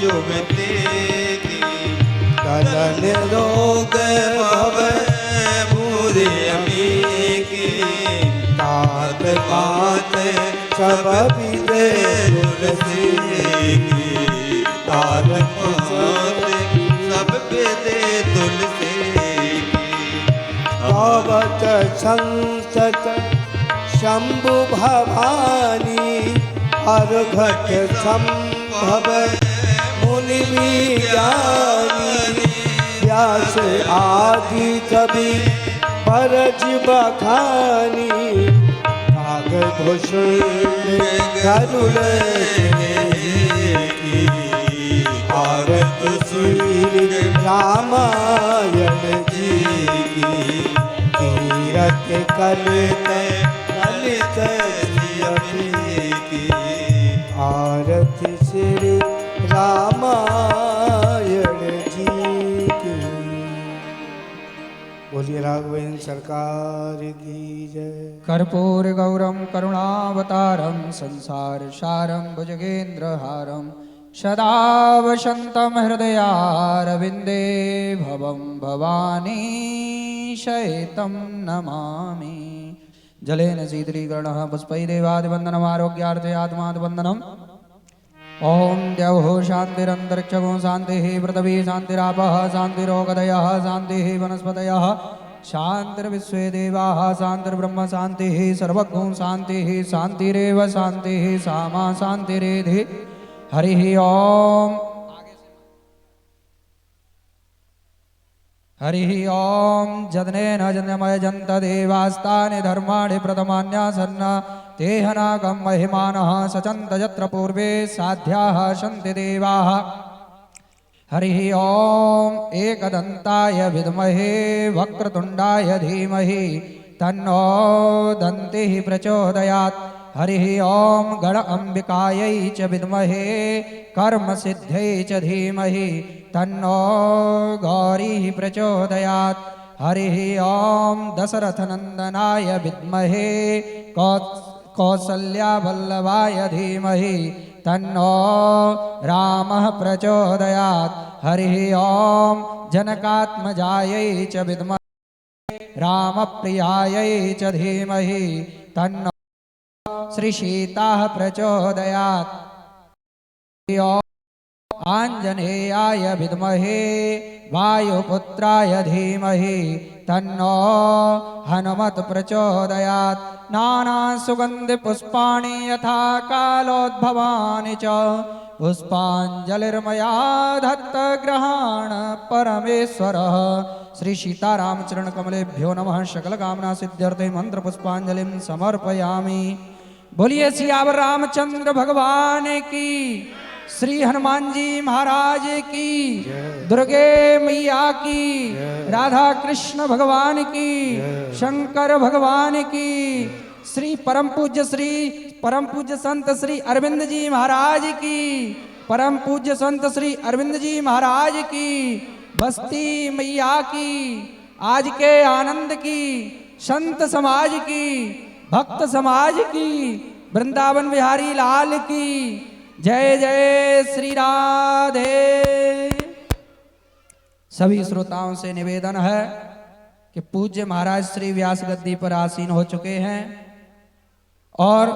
जुबते kiln रोग भव पूरे अमीके तात मात सब विदे तुलसी की तार मात सब विदे तुलसी की भवत संसत शंभु भवानी हर घट संभव मुनि ज्ञानी व्यास आदि कवि परज बखानी काग भूषण गरुड़ की आरत श्री रामायण जी की तीरथ कलित कलित की आरती श्री रामायण जी की। बोलिए राघवेंद्र सरकार की जय। कर्पूर गौरम करुणावतारम संसार सारम भुजगेन्द्रहारम सदा वसन्तं हृदयारविन्दे भवं भवानी शयितं नमामि। जलेन शीतलीकरणः पुष्पैरेवादिवन्दनमारोग्यार्थे आत्मादिवन्दनम्। ओम द्यौः शान्तिरन्तरिक्षगो शान्तिः पृथिवी शान्तिरापः शान्तिरोगदयः शान्तिः वनस्पतयः शान्तिर्विश्वे देवाः शान्तिर्ब्रह्म शान्तिः सर्वगुण शान्तिः शान्तिरेव शान्तिः सामा शान्तिरेधि। हरिः ओम। हरिः ओम। जदनेन जन्मय जन्त देवास्तानि धर्माणि प्रथमान्यासन्न तेहनागं महिमानः सचन्त यत्र पूर्वे साध्याः सन्ति देवाः। हरिः ओम। एकदन्ताय विद्महे वक्रतुण्डाय धीमहि तन्नो दन्तिः प्रचोदयात्। हरिः ओम। गण अम्बिकायै च विद्महे कर्मसिद्ध्यै च धीमहि तन्नो गौरी प्रचोदयात्। हरिः ओम। दशरथनन्दनाय विद्महे कौसल्यावल्लभाय धीमहि तन्नो रामः प्रचोदयात्। हरिः ओम। जनकात्मजायै च विद्महे रामप्रियायै च धीमहि तन्नो श्रीसीताः प्रचोदयात्। आञ्जनेयाय विद्महे वायुपुत्राय धीमहि तन्नो हनुमत् प्रचोदयात्। नानासुगन्धिपुष्पाणि यथा कालोद्भवानि च पुष्पाञ्जलिर्मया दत्तग्रहाण परमेश्वरः। श्री सीतारामचरणकमलेभ्यो नमः। सकलकामना सिद्ध्यर्थे मंत्रपुष्पाञ्जलिं समर्पयामि। बोलिए सियावर रामचंद्र भगवान की, श्री हनुमान जी महाराज की, दुर्गे मैया की, राधा कृष्ण भगवान की, शंकर भगवान की, श्री परम पूज्य संत श्री अरविंद जी महाराज की, परम पूज्य संत श्री अरविंद जी महाराज की, बस्ती मैया की, आज के आनंद की, संत समाज की, भक्त समाज की, वृंदावन बिहारी लाल की जय जय श्री राधे। सभी श्रोताओं से निवेदन है कि पूज्य महाराज श्री व्यास गद्दी पर आसीन हो चुके हैं और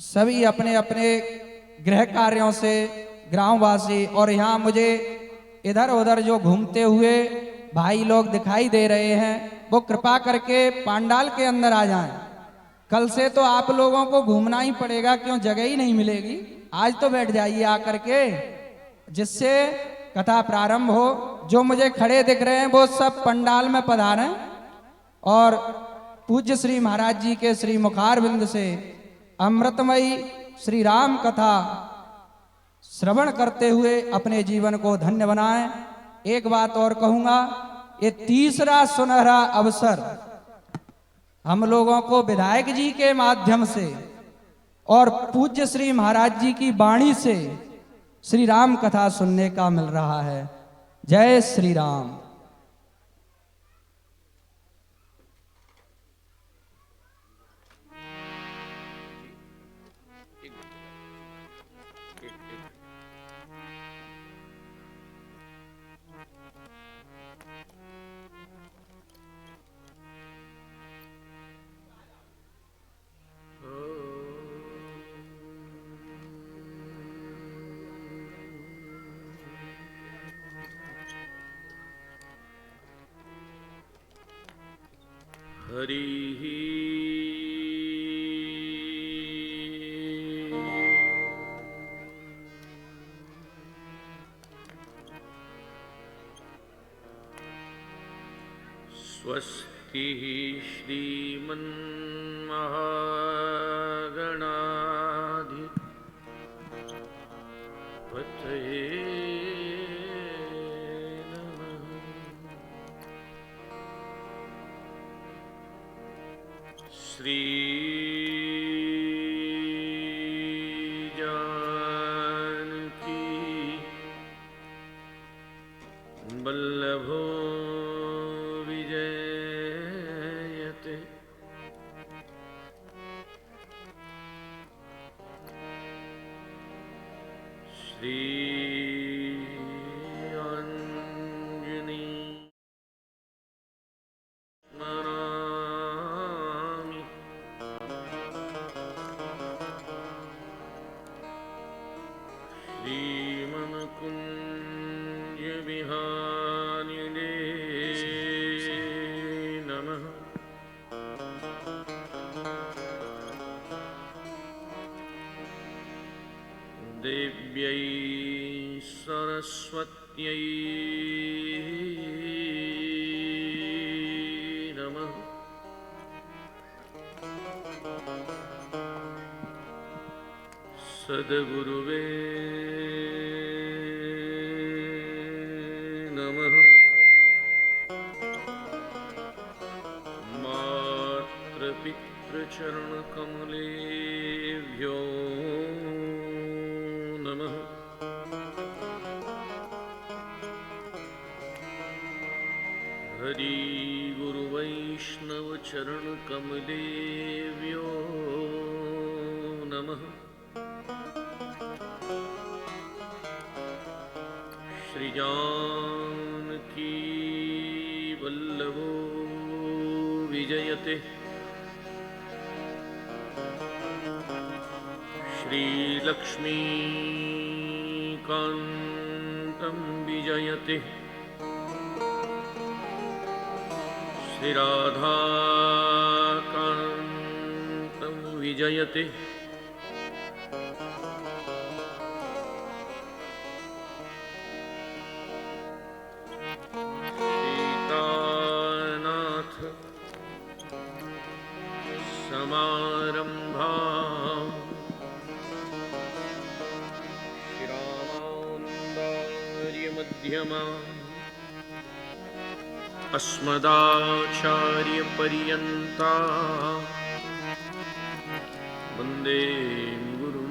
सभी अपने अपने गृह कार्यों से ग्रामवासी और यहाँ मुझे इधर उधर जो घूमते हुए भाई लोग दिखाई दे रहे हैं वो कृपा करके पांडाल के अंदर आ जाएं। कल से तो आप लोगों को घूमना ही पड़ेगा, क्यों जगह ही नहीं मिलेगी। आज तो बैठ जाइए आकर के, जिससे कथा प्रारंभ हो। जो मुझे खड़े दिख रहे हैं वो सब पंडाल में पधारें और पूज्य श्री महाराज जी के श्री मुखारविंद से अमृतमयी श्री राम कथा श्रवण करते हुए अपने जीवन को धन्य बनाएं। एक बात और कहूंगा, ये तीसरा सुनहरा अवसर हम लोगों को विधायक जी के माध्यम से और पूज्य श्री महाराज जी की वाणी से श्री राम कथा सुनने का मिल रहा है। जय श्री राम। हरिः स्वस्ति श्रीमन्महागणाधिपतये नमः। श्री जानकी वल्लभो विजयते। श्री अंजनी स्मरामि। श्रीमन्कुञ्ज विहारिणे नमः। देव्यै सरस्वत्यै नमः। सद्गुरुवे नमः। मातृपितृचरणकमलेभ्यो नमः। हरि गुरुवैष्णवचरणकमलेभ्यो नमः। श्रीजानकी वल्लभो विजयते। श्रीलक्ष्मीकान्तं विजयते। श्रीराधाकान्तं विजयते। सीतानाथ समारंभा श्रीरामान्दार्य मध्यमा अस्मदाचार्य पर्यन्ता वन्दे गुरुं।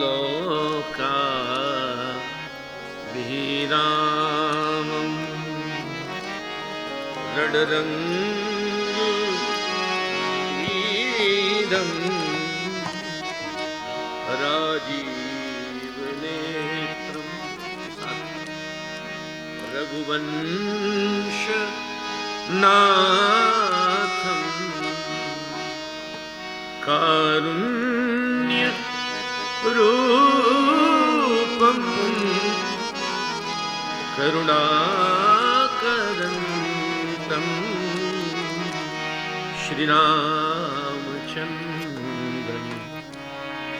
लोका विरामं रडरङ्गीदं राजीवनेत्रं रघुवंशनाथं कारुण्य रूपं करुणाकरन्तं श्रीरामचन्द्रं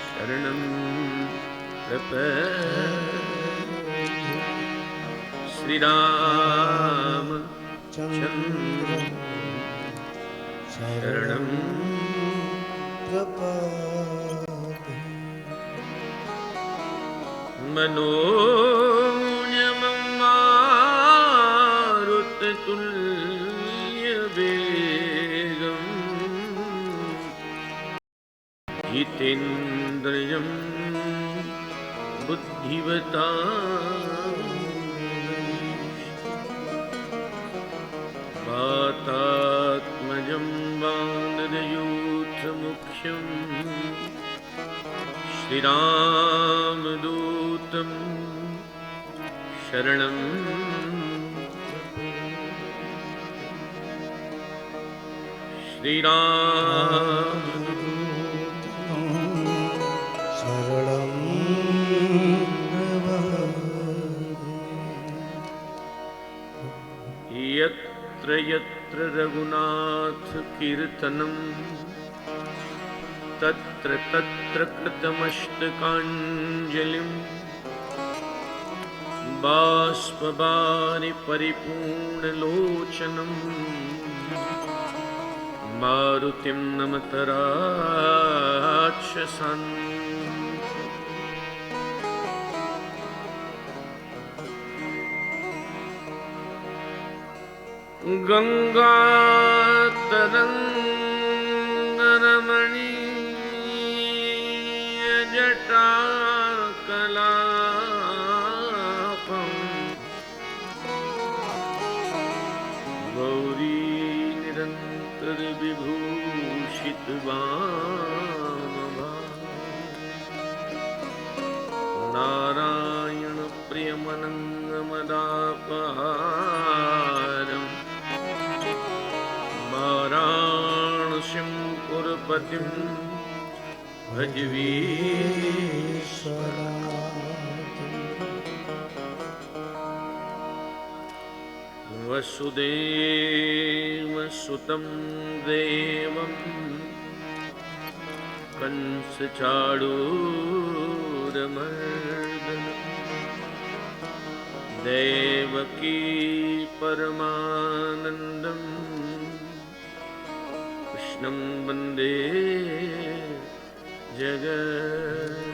शरणं प्रपद्ये। श्रीरामचन्द्रं शरणं मनोजमं मारुततुल्यवेगं जितेन्द्रियं बुद्धिवतां श्रीमद्यूथमुख्यं श्रीरामदूतं शरणं श्रीराम शरणं यत्र यत्र रघुनाथ कीर्तनं तत्र तत्र कृतमस्तकाञ्जलिं बाष्पवारि परिपूर्णलोचनं मारुतिं नमत राक्षसान् गङ्गातरङ्गरमणीय जटाकलापं गौरी निरन्तरविभूषितवामभा नारायणप्रियमनङ्गमदापहारम् वाराणसीं पुरपतिं भजवीश्वरा वसुदेवसुतं देवं कंसचाणूरमर्दनं देवकी परमानन्दम् कृष्णं वन्दे जगत्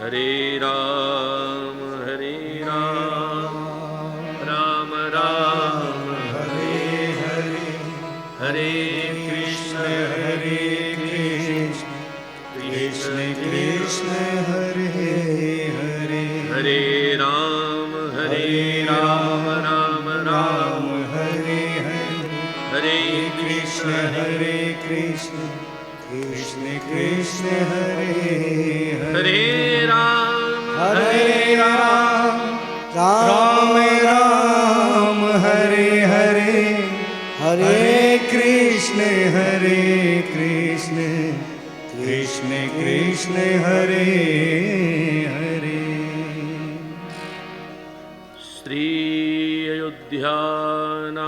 हरे राम राम राम हरे हरे हरे कृष्ण कृष्ण कृष्ण हरे हरे हरे राम राम राम हरे हरे हरे कृष्ण हरे कृष्ण कृष्ण कृष्ण हरे हरे राम राम राम राम हरे हरे हरे कृष्ण कृष्ण कृष्ण हरे हरे श्री अयोध्यानाथ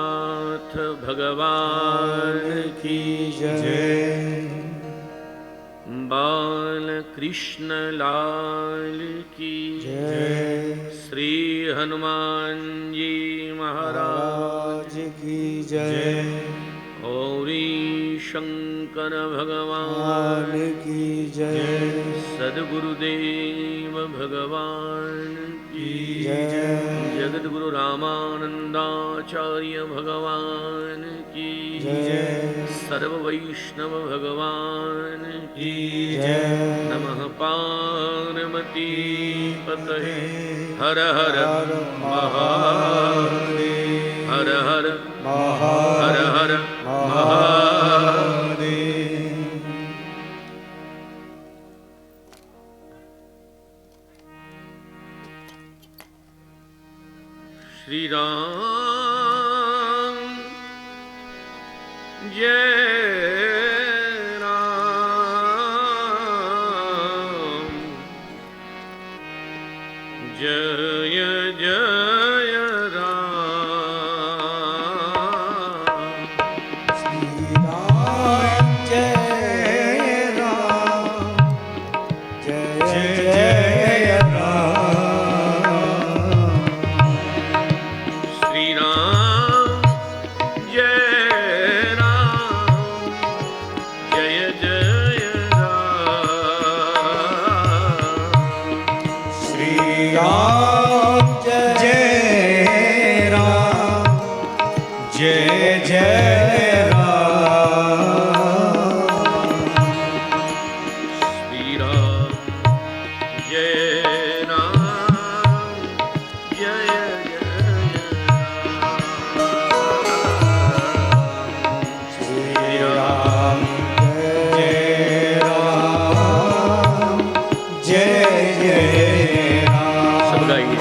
भगवान की जय बाल कृष्ण लाल की जय श्री हनुमान जी महाराज राज की जय गौरी शंकर भगवान मान की जय सद्गुरुदेव भगवान की जय जगद्गुरु रामानंदाचार्य भगवान की जय सर्व वैष्णव भगवान की जय नमः पार्वती पतये हर हर महादेव हर हर महादेव हर हर श्री राम जय राम जय जय राम श्री राम जय राम जय जय राम। सब गाइए।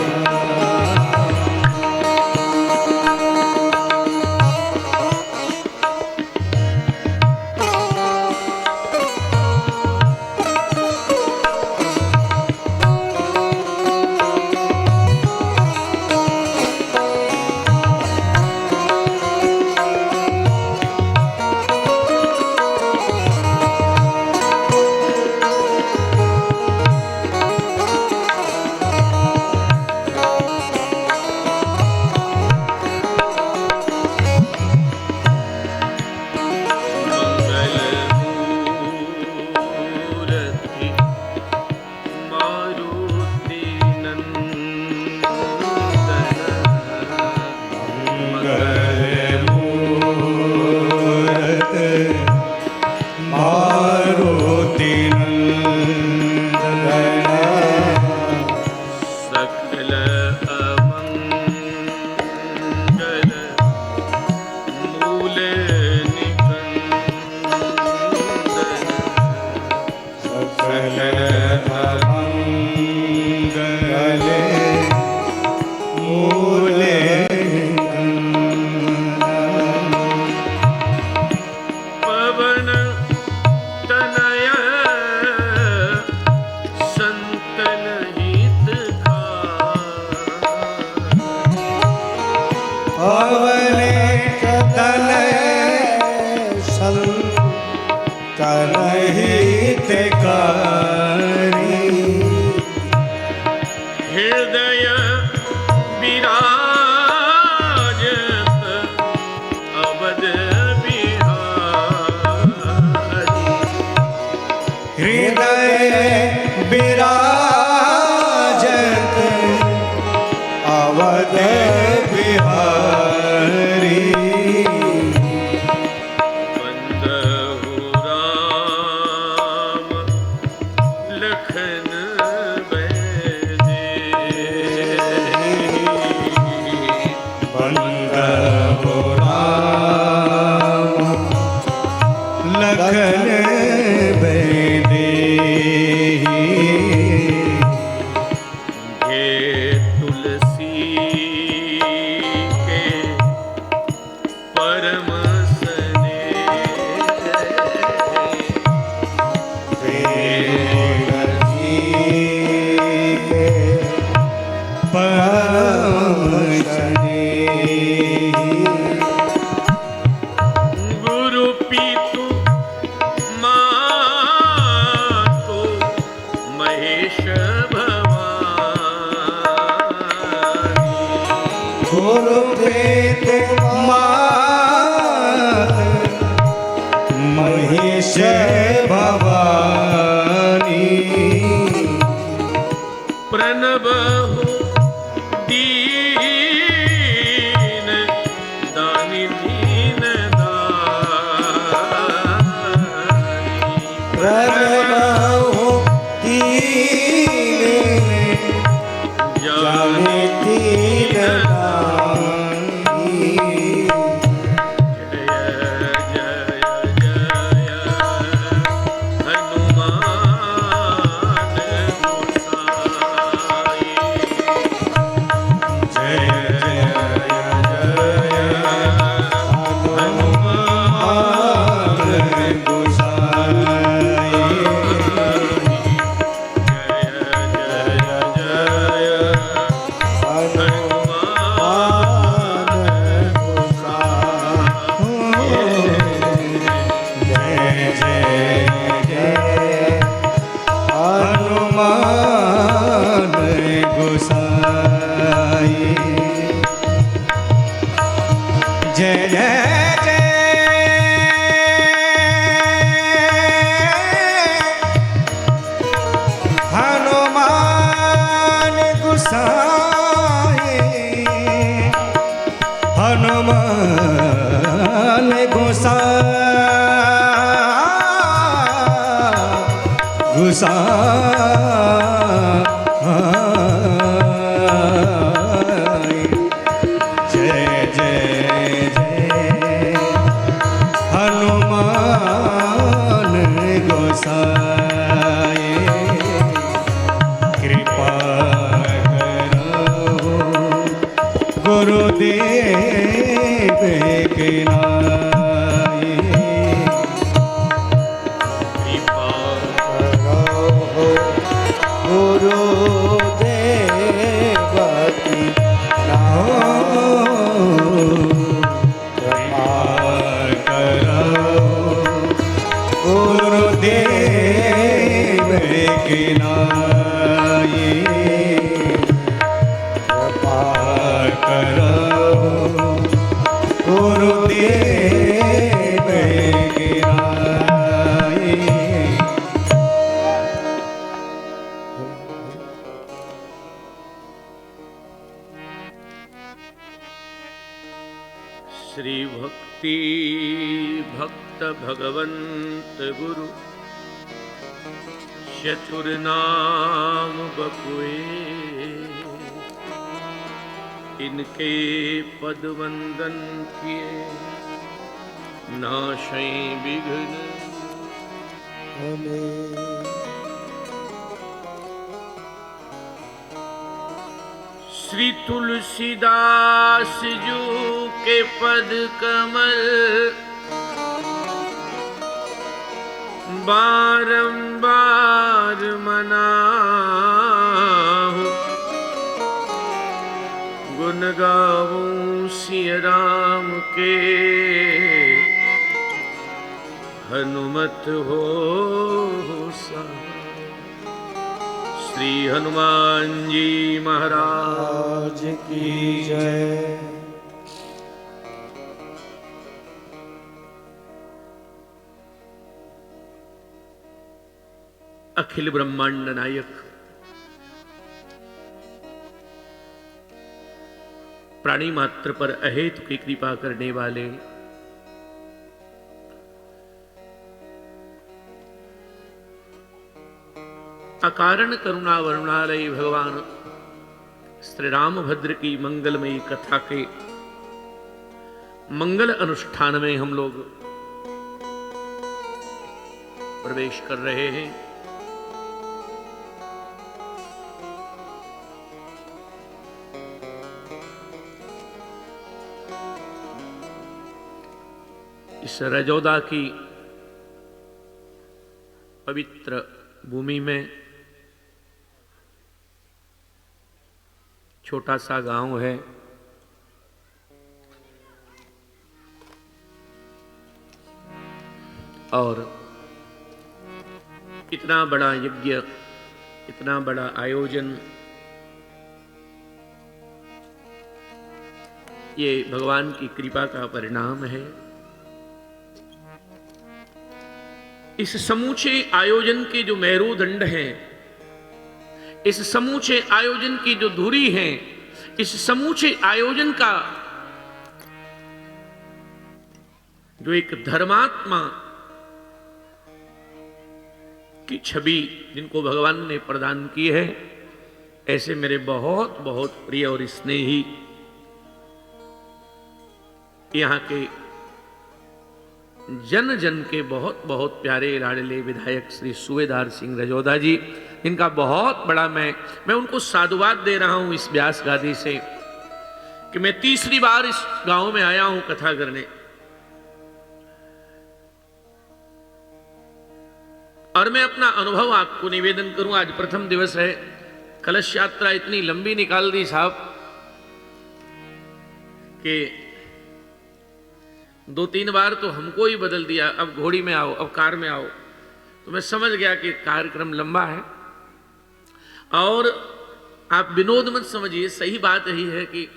हृदय विराजत अवध बिहारी। हृदय विराजत अवध बिहारी। बंदहु राम लखन बंदहु राम लखन बैदेही। हे तुलसी के परम गुरु पीतु मातु महेश भवानी। गुरु प्रीत मात महेश भवानी। प्रणबहु दीन दानी दीन दानी। प्रणबहु दीन जाने दीन दानी। जय जय जय हनुमान गोसाई। जय जय जय हनुमान गोसाई। हनुमान गोसाई। जय जय जय हनुमान गोसाई। हनुमान गोसाई। जय जय जय हनुमान गोसाए कृपा करो गुरुदेव के नाए कृपा गुरुदेव की कृपा करो गुरुदेव के नाए कृपा करो गुरुदेव के नाए। श्री भक्ति भक्त भगवंत गुरु चतुर नाम बकुए इनके पद वंदन किए नाशै विघ्न श्री तुलसीदास जी के पद कमल बारंबार मनाहु गुण गाऊं सिय राम के हनुमत हो सा। श्री हनुमान जी महाराज आज की जय। अखिल ब्रह्मांड नायक प्राणी मात्र पर अहेतु की कृपा करने वाले अकारण करुणा वरुणालय भगवान श्री रामभद्र की मंगलमयी कथा के मंगल अनुष्ठान में हम लोग प्रवेश कर रहे हैं। इस रजौदा की पवित्र भूमि में छोटा सा गांव है और इतना बड़ा यज्ञ, इतना बड़ा आयोजन, ये भगवान की कृपा का परिणाम है। इस समूचे आयोजन के जो मेरुदंड हैं, इस समूचे आयोजन की जो धुरी है, इस समूचे आयोजन का जो एक धर्मात्मा की छवि जिनको भगवान ने प्रदान की है, ऐसे मेरे बहुत बहुत प्रिय और स्नेही यहाँ के जन जन के बहुत बहुत प्यारे लाडले विधायक श्री सूबेदार सिंह रजौदा जी, इनका बहुत बड़ा मैं उनको साधुवाद दे रहा हूं इस व्यास गादी से कि मैं तीसरी बार इस गांव में आया हूं कथा करने, और मैं अपना अनुभव आपको निवेदन करूं। आज प्रथम दिवस है, कलश यात्रा इतनी लंबी निकाल दी साहब कि 2-3 बार तो हमको ही बदल दिया, अब घोड़ी में आओ, अब कार में आओ। तो मैं समझ गया कि कार्यक्रम लंबा है, और आप विनोद मत समझिए, सही बात यही है कि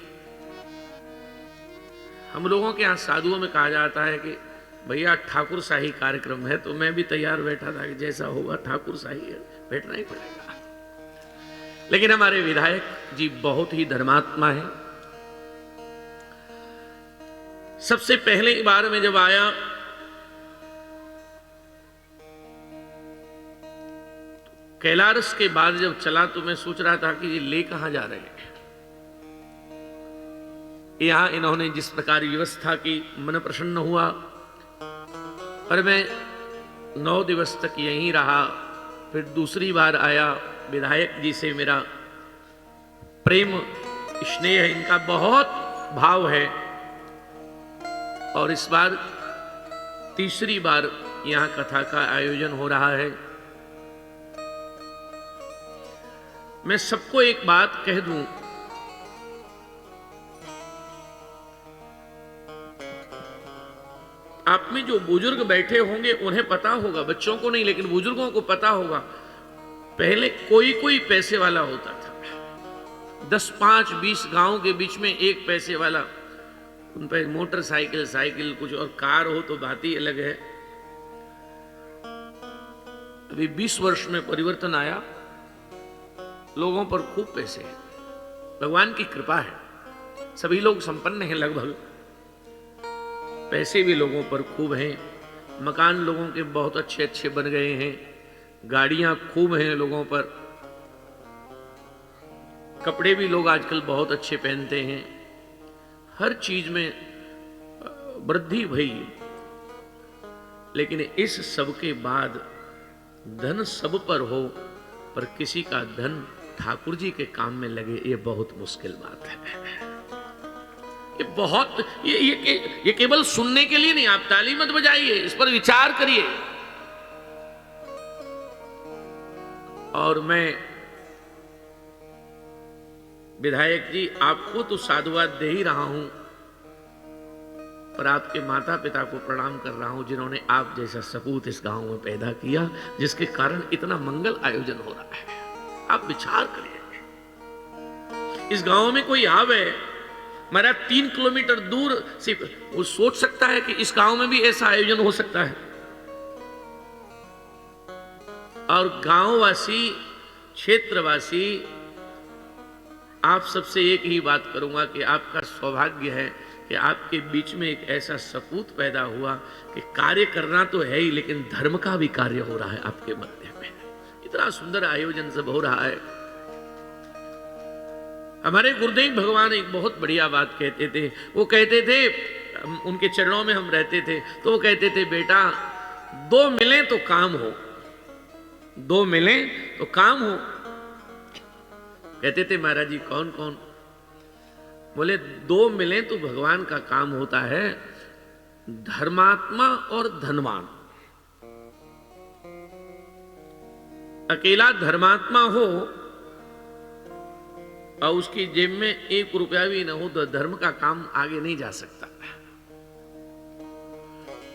हम लोगों के यहाँ साधुओं में कहा जाता है कि भैया ठाकुर शाही कार्यक्रम है, तो मैं भी तैयार बैठा था कि जैसा होगा ठाकुर शाही है, बैठना ही पड़ेगा। लेकिन हमारे विधायक जी बहुत ही धर्मात्मा है। सबसे पहले बार में जब आया कैलारस के बाद जब चला तो मैं सोच रहा था कि ये ले कहां जा रहे हैं। यहां इन्होंने जिस प्रकार व्यवस्था की मन प्रसन्न हुआ, पर मैं 9 दिवस तक यहीं रहा। फिर दूसरी बार आया। विधायक जी से मेरा प्रेम स्नेह इनका बहुत भाव है, और इस बार तीसरी बार यहां कथा का आयोजन हो रहा है। मैं सबको एक बात कह दूं, आप में जो बुजुर्ग बैठे होंगे उन्हें पता होगा, बच्चों को नहीं लेकिन बुजुर्गों को पता होगा। पहले कोई कोई पैसे वाला होता था, 10, 5, 20 गांव के बीच में एक पैसे वाला, उन पर मोटरसाइकिल, साइकिल कुछ और कार हो तो बात ही अलग है। अभी 20 वर्ष में परिवर्तन आया, लोगों पर खूब पैसे हैं, भगवान की कृपा है, सभी लोग संपन्न हैं लगभग, पैसे भी लोगों पर खूब हैं, मकान लोगों के बहुत अच्छे अच्छे बन गए हैं, गाड़ियां खूब हैं लोगों पर, कपड़े भी लोग आजकल बहुत अच्छे पहनते हैं, हर चीज में वृद्धि भई। लेकिन इस सब के बाद धन सब पर हो, पर किसी का धन ठाकुर जी के काम में लगे, ये बहुत मुश्किल बात है। ये बहुत ये केवल सुनने के लिए नहीं, आप ताली मत बजाइए, इस पर विचार करिए। और मैं विधायक जी आपको तो साधुवाद दे ही रहा हूं, पर आपके माता पिता को प्रणाम कर रहा हूं जिन्होंने आप जैसा सपूत इस गांव में पैदा किया, जिसके कारण इतना मंगल आयोजन हो रहा है। आप विचार करिए, इस गांव में कोई आवे, मेरा 3 किलोमीटर दूर से वो सोच सकता है कि इस गांव में भी ऐसा आयोजन हो सकता है। और गांववासी, क्षेत्रवासी, आप सबसे एक ही बात करूंगा कि आपका सौभाग्य है कि आपके बीच में एक ऐसा सपूत पैदा हुआ कि कार्य करना तो है ही, लेकिन धर्म का भी कार्य हो रहा है आपके मध्य में। इतना सुंदर आयोजन सब हो रहा है। हमारे गुरुदेव भगवान एक बहुत बढ़िया बात कहते थे। वो कहते थे, उनके चरणों में हम रहते थे, तो वो कहते थे, बेटा 2 मिलें तो काम हो, 2 मिलें तो काम हो। कहते थे महाराज जी कौन कौन? बोले 2 मिलें तो भगवान का काम होता है, धर्मात्मा और धनवान। अकेला धर्मात्मा हो और उसकी जेब में 1 रुपया भी न हो तो धर्म का काम आगे नहीं जा सकता।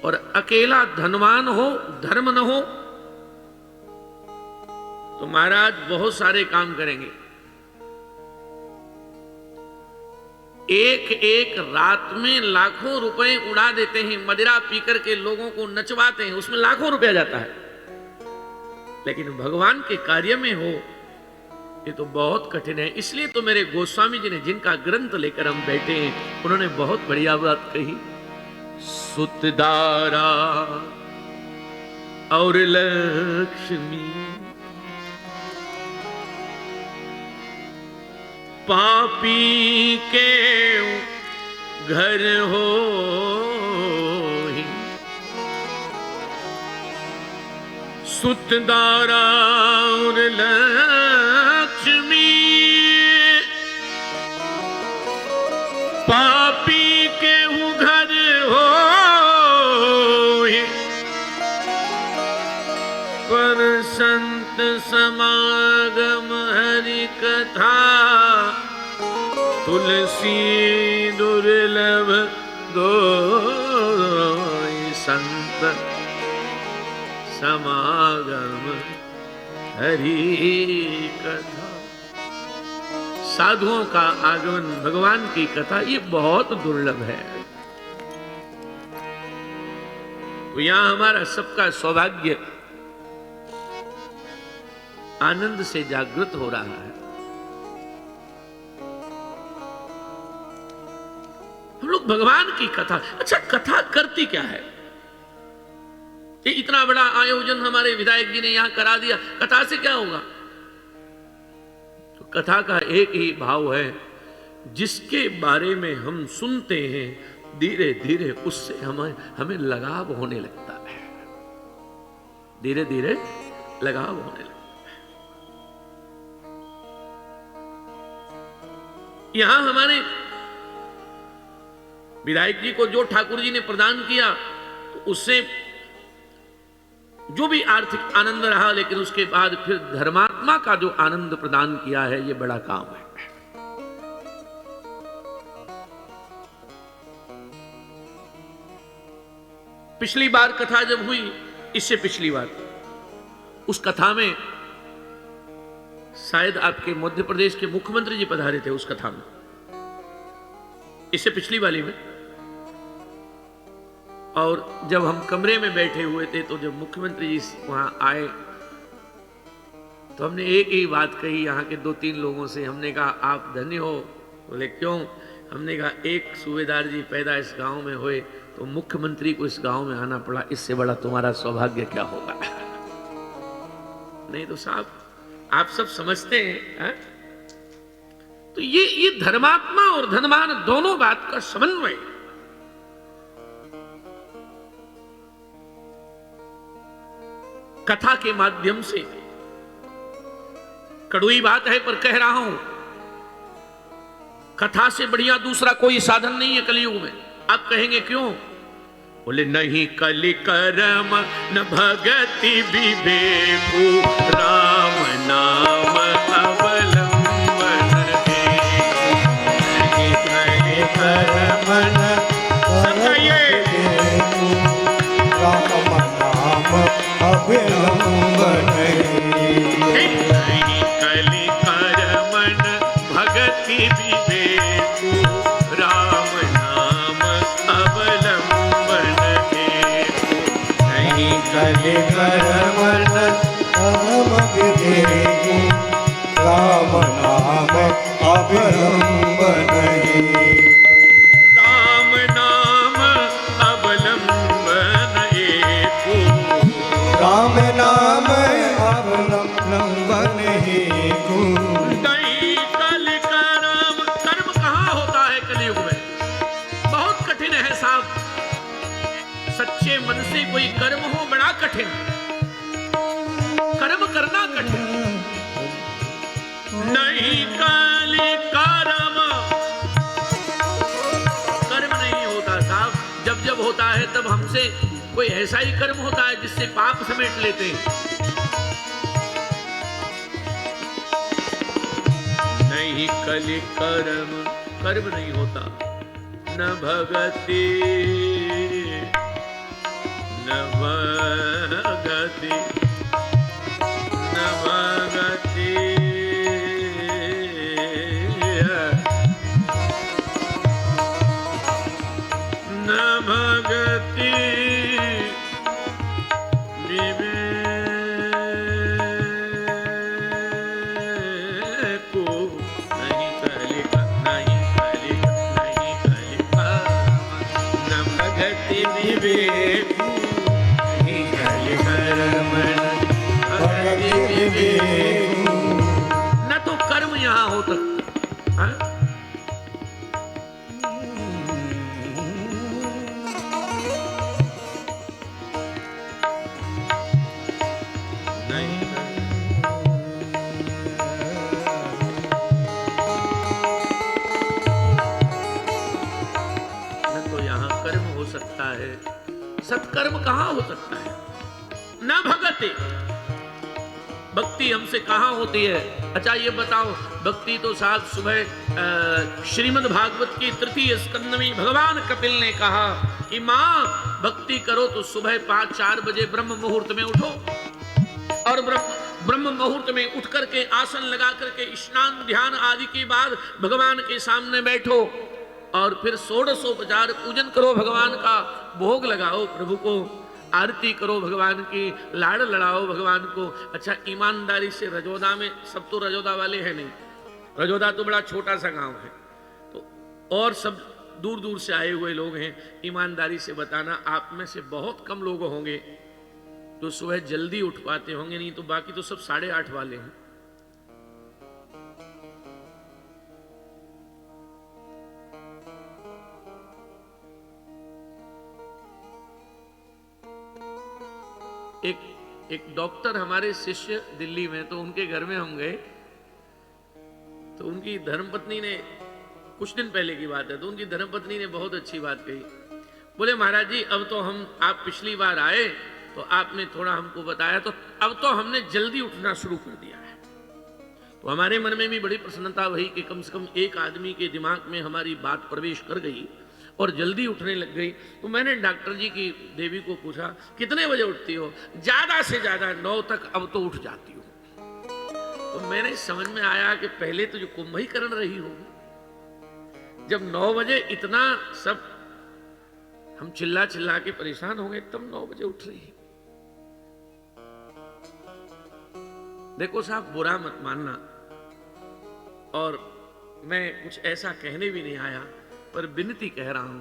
और अकेला धनवान हो, धर्म न हो तो महाराज बहुत सारे काम करेंगे। एक रात में लाखों रुपए उड़ा देते हैं, मदिरा पीकर के लोगों को नचवाते हैं, उसमें लाखों रुपया जाता है। लेकिन भगवान के कार्य में हो, ये तो बहुत कठिन है। इसलिए तो मेरे गोस्वामी जी ने, जिनका ग्रंथ लेकर हम बैठे हैं, उन्होंने बहुत बढ़िया बात कही। सुतदारा और लक्ष्मी पापी के घर हो, सुतदारा और लक्ष्मी पापी के घर हो, पर संत समागम हरि कथा तुलसी दुर्लभ दो, संत समागम हरि कथा। साधुओं का आगमन, भगवान की कथा, ये बहुत दुर्लभ है। तो यहां हमारा सबका सौभाग्य आनंद से जागृत हो रहा है। हम लोग भगवान की कथा, अच्छा कथा करती क्या है? ये इतना बड़ा आयोजन हमारे विधायक जी ने यहां करा दिया, कथा से क्या होगा? तो कथा का एक ही भाव है, जिसके बारे में हम सुनते हैं धीरे धीरे उससे हमें लगाव होने लगता है। धीरे धीरे लगाव होने लगा। यहां हमारे विधायक जी को जो ठाकुर जी ने प्रदान किया तो उससे जो भी आर्थिक आनंद रहा, लेकिन उसके बाद फिर धर्मात्मा का जो आनंद प्रदान किया है, ये बड़ा काम है। पिछली बार कथा जब हुई, इससे पिछली बार उस कथा में शायद आपके मध्य प्रदेश के मुख्यमंत्री जी पधारे थे उस कथा में, इससे पिछली वाली में। और जब हम कमरे में बैठे हुए थे तो जब मुख्यमंत्री जी वहां आए तो हमने एक ही बात कही यहाँ के 2-3 लोगों से। हमने कहा आप धन्य हो। बोले क्यों? हमने कहा एक सूबेदार जी पैदा इस गांव में हुए तो मुख्यमंत्री को इस गांव में आना पड़ा, इससे बड़ा तुम्हारा सौभाग्य क्या होगा। नहीं तो साहब आप सब समझते हैं। तो ये धर्मात्मा और धनवान दोनों बात का समन्वय। कथा के माध्यम से कड़वी बात है पर कह रहा हूं, कथा से बढ़िया दूसरा कोई साधन नहीं है कलयुग में। आप कहेंगे क्यों? बोले नहीं कलि कर्म न भगति विवेकु, राम नाम अवलंबन नहीं कलि कर्म न भगति विवेकु, राम नाम अवलंबन नहीं कलि कर्म न विवेकु, राम नाम अवलंबन राम नाम अवलंबन एको, राम नाम अवलंबन एको। नहीं कलि कर्म। कर्म कहां होता है कलयुग में? बहुत कठिन है साहब। सच्चे मन से कोई कर्म हो बड़ा कठिन, कर्म करना कठिन। नहीं कलि कर्म, कर्म नहीं होता साहब। जब जब होता है तब हमसे कोई ऐसा ही कर्म होता है जिससे पाप समेट लेते हैं। नहीं कलि कर्म, कर्म नहीं होता। न भगति न भगति न भगति न भगति न तो कर्म यहां हो सकता है। न तो यहां कर्म हो सकता है, सत्कर्म कहां हो सकता है। न भगति, भक्ति हमसे कहां होती है? अच्छा ये बताओ, भक्ति तो साथ सुबह श्रीमद् भागवत की 3 स्कंद में भगवान कपिल ने कहा कि मां भक्ति करो तो सुबह 5-4 बजे ब्रह्म मुहूर्त में उठो और ब्रह्म मुहूर्त में उठ करके आसन लगा करके स्नान ध्यान आदि के बाद भगवान के सामने बैठो और फिर 16 पूजन करो, भगवान का भोग लगाओ, प्रभु को आरती करो, भगवान की लाड़ लड़ाओ भगवान को। अच्छा ईमानदारी से, रजोदा में सब तो रजोदा वाले हैं नहीं, रजोदा तो बड़ा छोटा सा गांव है, तो और सब दूर दूर से आए हुए लोग हैं। ईमानदारी से बताना, आप में से बहुत कम लोग होंगे जो सुबह जल्दी उठ पाते होंगे, नहीं तो बाकी तो सब 8:30 वाले हैं। एक एक डॉक्टर हमारे शिष्य दिल्ली में, तो उनके घर में हम गए, तो उनकी धर्मपत्नी ने, कुछ दिन पहले की बात है, तो उनकी धर्मपत्नी ने बहुत अच्छी बात कही। बोले महाराज जी अब तो आप पिछली बार आए तो आपने थोड़ा हमको बताया, तो अब तो हमने जल्दी उठना शुरू कर दिया है। तो हमारे मन में भी बड़ी प्रसन्नता हुई कि कम से कम एक आदमी के दिमाग में हमारी बात प्रवेश कर गई और जल्दी उठने लग गई। तो मैंने डॉक्टर जी की देवी को पूछा कितने बजे उठती हो? ज्यादा से ज्यादा 9 तक अब तो उठ जाती हूँ। तो मैंने समझ में आया कि पहले तो जो कुंभ ही कर रही होगी, जब 9 बजे इतना सब हम चिल्ला चिल्ला के परेशान हो गए, तब 9 बजे उठ रही है। देखो साहब, बुरा मत मानना, और मैं कुछ ऐसा कहने भी नहीं आया, पर विनती कह रहा हूं।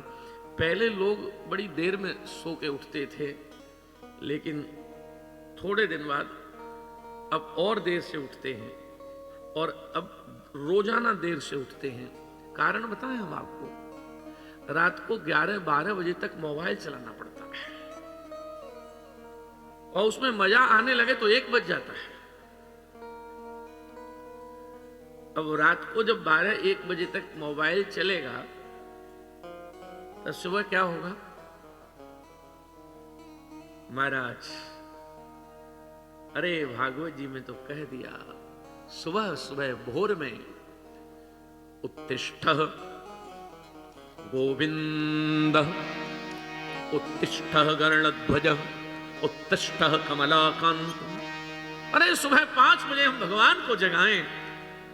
पहले लोग बड़ी देर में सो के उठते थे, लेकिन थोड़े दिन बाद अब और देर से उठते हैं, और अब रोजाना देर से उठते हैं। कारण बताएं हम आपको, रात को 11-12 बजे तक मोबाइल चलाना पड़ता है, और उसमें मजा आने लगे तो 1 बज जाता है। अब रात को जब 12-1 बजे तक मोबाइल चलेगा तो सुबह क्या होगा? महाराज, अरे भागवत जी में तो कह दिया, सुबह सुबह भोर में उत्तिष्ठ गोविंद, उत्तिष्ठ गरुड़ध्वज, उत्तिष्ठ कमलाकांत। अरे सुबह 5 बजे हम भगवान को जगाएं,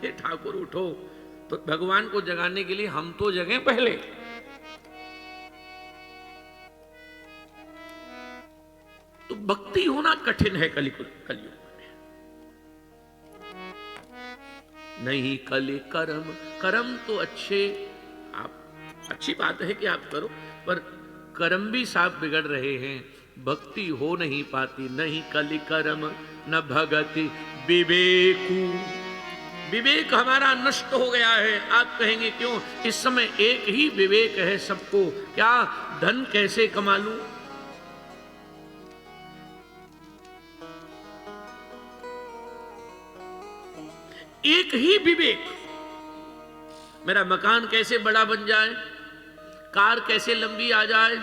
हे ठाकुर उठो। तो भगवान को जगाने के लिए हम तो जगें पहले। तो भक्ति होना कठिन है कलयुग में। नहीं कलि कर्म, कर्म तो अच्छे, आप अच्छी बात है कि आप करो, पर कर्म भी साफ बिगड़ रहे हैं, भक्ति हो नहीं पाती। नहीं कलि कर्म न भगति विवेकु, विवेक हमारा नष्ट हो गया है। आप कहेंगे क्यों? इस समय एक ही विवेक है सबको, क्या? धन कैसे कमा लूं, एक ही विवेक। मेरा मकान कैसे बड़ा बन जाए, कार कैसे लंबी आ जाए।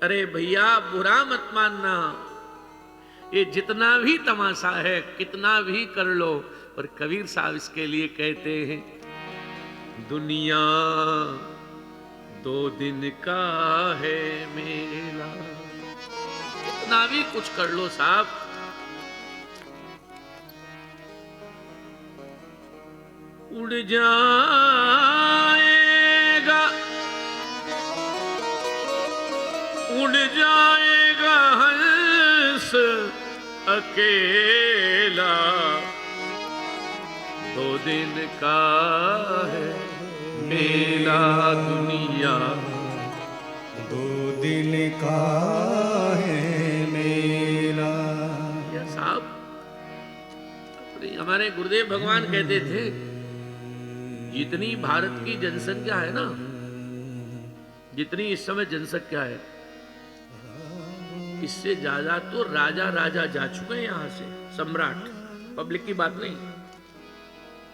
अरे भैया बुरा मत मानना, ये जितना भी तमाशा है, कितना भी कर लो, पर कबीर साहब इसके लिए कहते हैं, दुनिया 2 दिन का है मेला। कितना भी कुछ कर लो साहब, उड़ जाएगा, उड़ जाएगा हंस अकेला, 2 दिन का है मेला। दुनिया 2 दिन का है मेला। या साहब, हमारे गुरुदेव भगवान कहते थे, जितनी भारत की जनसंख्या है ना, जितनी इस समय जनसंख्या है, इससे ज्यादा तो राजा जा चुके हैं यहां से, सम्राट, पब्लिक की बात नहीं,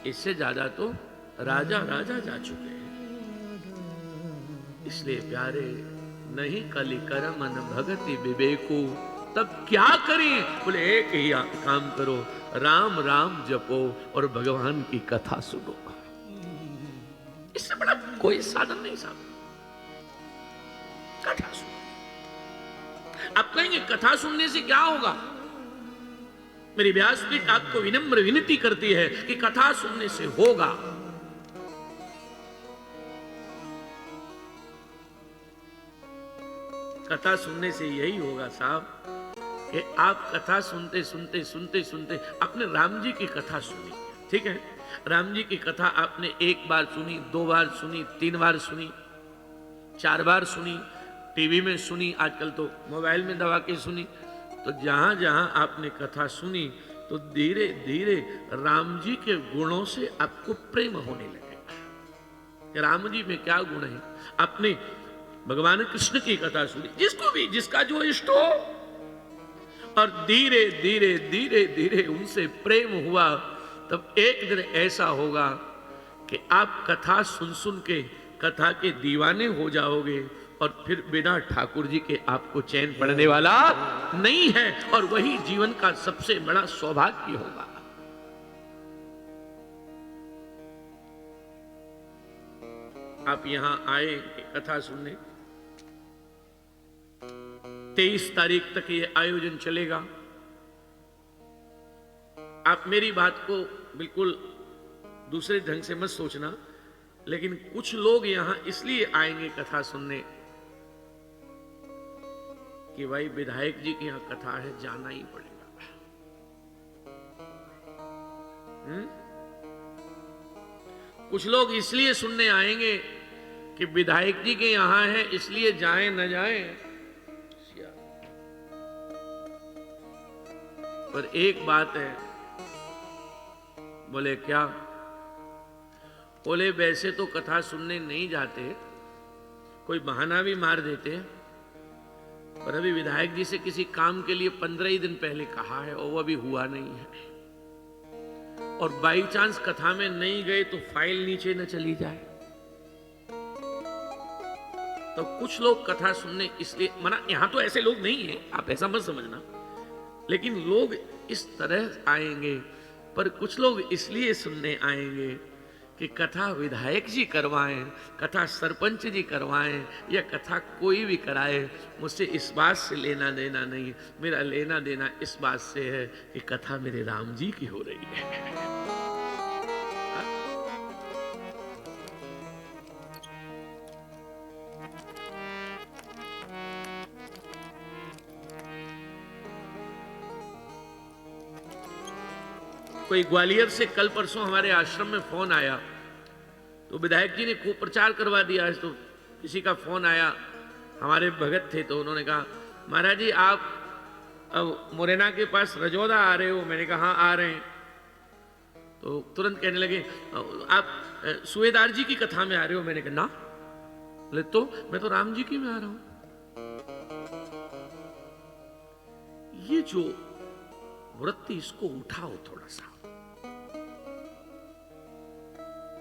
इससे ज्यादा तो राजा जा चुके हैं। इसलिए प्यारे, नहीं कलि कर्म न भगति विवेको, तब क्या करें? बोले एक ही काम करो, राम राम जपो और भगवान की कथा सुनो। इससे बड़ा कोई साधन नहीं साहब, कथा सुनो। आप कहेंगे कथा सुनने से क्या होगा? मेरी व्यासपीठ आपको विनम्र विनती करती है कि कथा सुनने से होगा, कथा सुनने से यही होगा साहब कि आप कथा सुनते सुनते सुनते सुनते अपने राम जी की कथा सुनी, ठीक है? राम जी की कथा आपने 1 बार सुनी, 2 बार सुनी, 3 बार सुनी, 4 बार सुनी, टीवी में सुनी, आजकल तो मोबाइल में दबा के सुनी। तो जहां जहां आपने कथा सुनी, तो धीरे धीरे राम जी के गुणों से आपको प्रेम होने लगेगा। राम जी में क्या गुण है? आपने भगवान कृष्ण की कथा सुनी, जिसको भी जिसका जो इष्ट हो, और धीरे धीरे धीरे धीरे उनसे प्रेम हुआ, तब एक दिन ऐसा होगा कि आप कथा सुन सुन के कथा के दीवाने हो जाओगे और फिर बिना ठाकुर जी के आपको चैन पड़ने वाला नहीं है, और वही जीवन का सबसे बड़ा सौभाग्य होगा। आप यहां आए कथा सुनने, 23 तारीख तक ये आयोजन चलेगा। आप मेरी बात को बिल्कुल दूसरे ढंग से मत सोचना, लेकिन कुछ लोग यहां इसलिए आएंगे कथा सुनने कि भाई विधायक जी की यहां कथा है, जाना ही पड़ेगा। कुछ लोग इसलिए सुनने आएंगे कि विधायक जी के यहां है, इसलिए जाएं न जाएं। पर एक बात है, बोले क्या? बोले वैसे तो कथा सुनने नहीं जाते, कोई बहाना भी मार देते, पर अभी विधायक जी से किसी काम के लिए 15 ही दिन पहले कहा है और वो अभी हुआ नहीं है, और बाई चांस कथा में नहीं गए तो फाइल नीचे न चली जाए। तो कुछ लोग कथा सुनने इसलिए मना, यहां तो ऐसे लोग नहीं है, आप ऐसा मत समझना, लेकिन लोग इस तरह आएंगे। पर कुछ लोग इसलिए सुनने आएंगे कि कथा विधायक जी करवाएं, कथा सरपंच जी करवाएं, या कथा कोई भी कराए, मुझसे इस बात से लेना देना नहीं। मेरा लेना देना इस बात से है कि कथा मेरे राम जी की हो रही है। कोई ग्वालियर से कल परसों हमारे आश्रम में फोन आया, तो विधायक जी ने खूब प्रचार करवा दिया है। तो किसी का फोन आया, हमारे भगत थे, तो उन्होंने कहा महाराज जी आप अब मुरैना के पास रजौदा आ रहे हो? मैंने कहा हाँ आ रहे हैं। तो तुरंत कहने लगे आप सुवेदार जी की कथा में आ रहे हो? मैंने कहा ना। बोले तो मैं तो राम जी की में आ रहा हूं। ये जो वृत्ति, इसको उठाओ थोड़ा सा,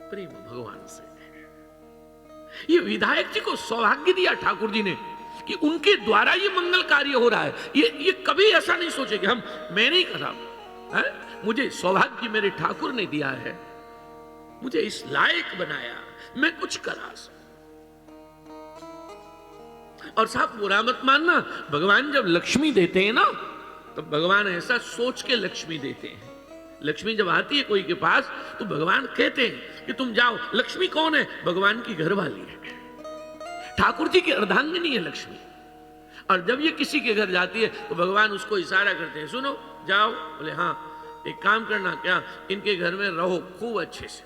प्रेम भगवान से। ये विधायक जी को सौभाग्य दिया ठाकुर जी ने कि उनके द्वारा ये मंगल कार्य हो रहा है। ये कभी ऐसा नहीं सोचे कि मैं नहीं करा है? मुझे सौभाग्य मेरे ठाकुर ने दिया है, मुझे इस लायक बनाया, मैं कुछ करा। और साहब बुरा मत मानना, भगवान जब लक्ष्मी देते हैं ना, तो भगवान ऐसा सोच के लक्ष्मी देते हैं। लक्ष्मी जब आती है कोई के पास, तो भगवान कहते हैं कि तुम जाओ। लक्ष्मी कौन है? भगवान की घरवाली है, ठाकुर जी की अर्धांगिनी है लक्ष्मी। और जब ये किसी के घर जाती है तो भगवान उसको इशारा करते हैं, सुनो जाओ। बोले हाँ, एक काम करना, क्या इनके घर में रहो खूब अच्छे से।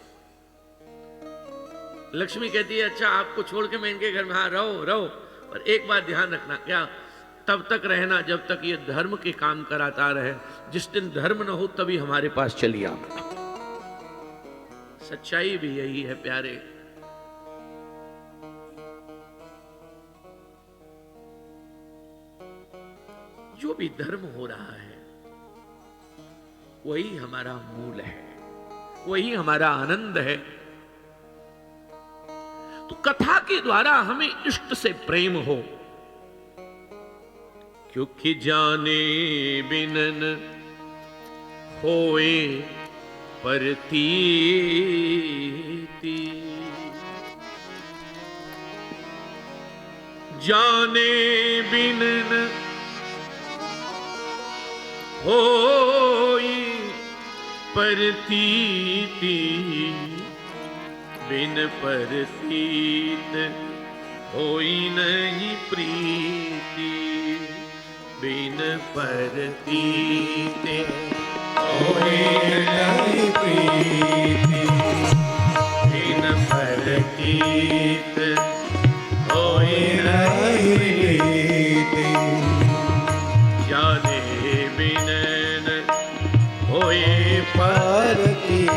लक्ष्मी कहती है अच्छा आपको छोड़ के मैं इनके घर में, हाँ रहो रहो, पर एक बात ध्यान रखना, क्या तब तक रहना जब तक ये धर्म के काम कराता रहे। जिस दिन धर्म न हो तभी हमारे पास चली आना। सच्चाई भी यही है प्यारे। जो भी धर्म हो रहा है वही हमारा मूल है, वही हमारा आनंद है। तो कथा के द्वारा हमें इष्ट से प्रेम हो, क्योंकि जाने बिनन होए परतीति। जाने बिनन होई परतीति, बिन परतीत होई नहीं प्रीति। बिन परतीत होई नहीं प्रीति, बिन परतीत होई नहीं प्रीति। जाने बिनन होए परतीति,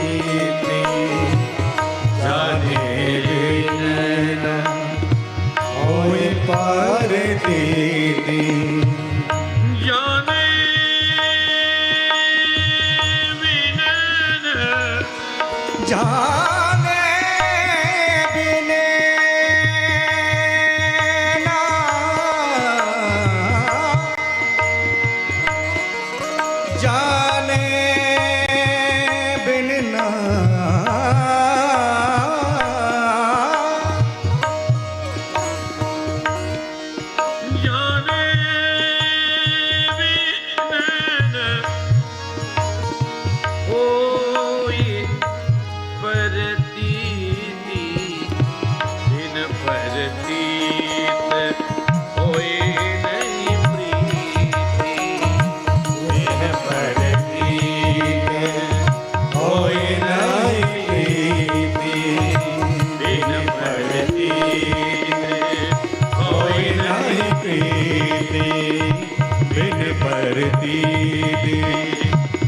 जाने बिनन होए परतीति। जाने बिन प्रतीति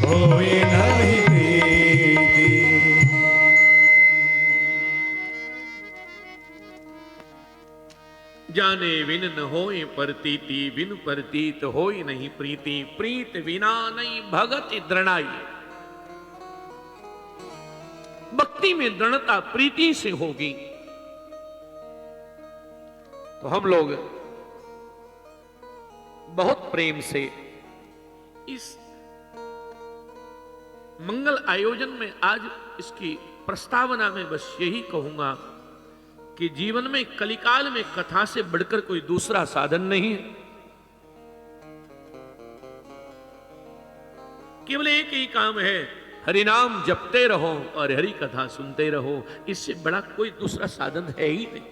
होए नहीं प्रीति। जाने बिन न होए प्रतीति, बिन प्रतीत होए नहीं प्रीति। प्रीत बिना नहीं भगत दृढ़ाई। भक्ति में दृढ़ता प्रीति से होगी। तो हम लोग बहुत प्रेम से इस मंगल आयोजन में आज इसकी प्रस्तावना में बस यही कहूंगा कि जीवन में कलिकाल में कथा से बढ़कर कोई दूसरा साधन नहीं है। केवल एक ही काम है, हरि नाम जपते रहो और हरि कथा सुनते रहो। इससे बड़ा कोई दूसरा साधन है ही नहीं।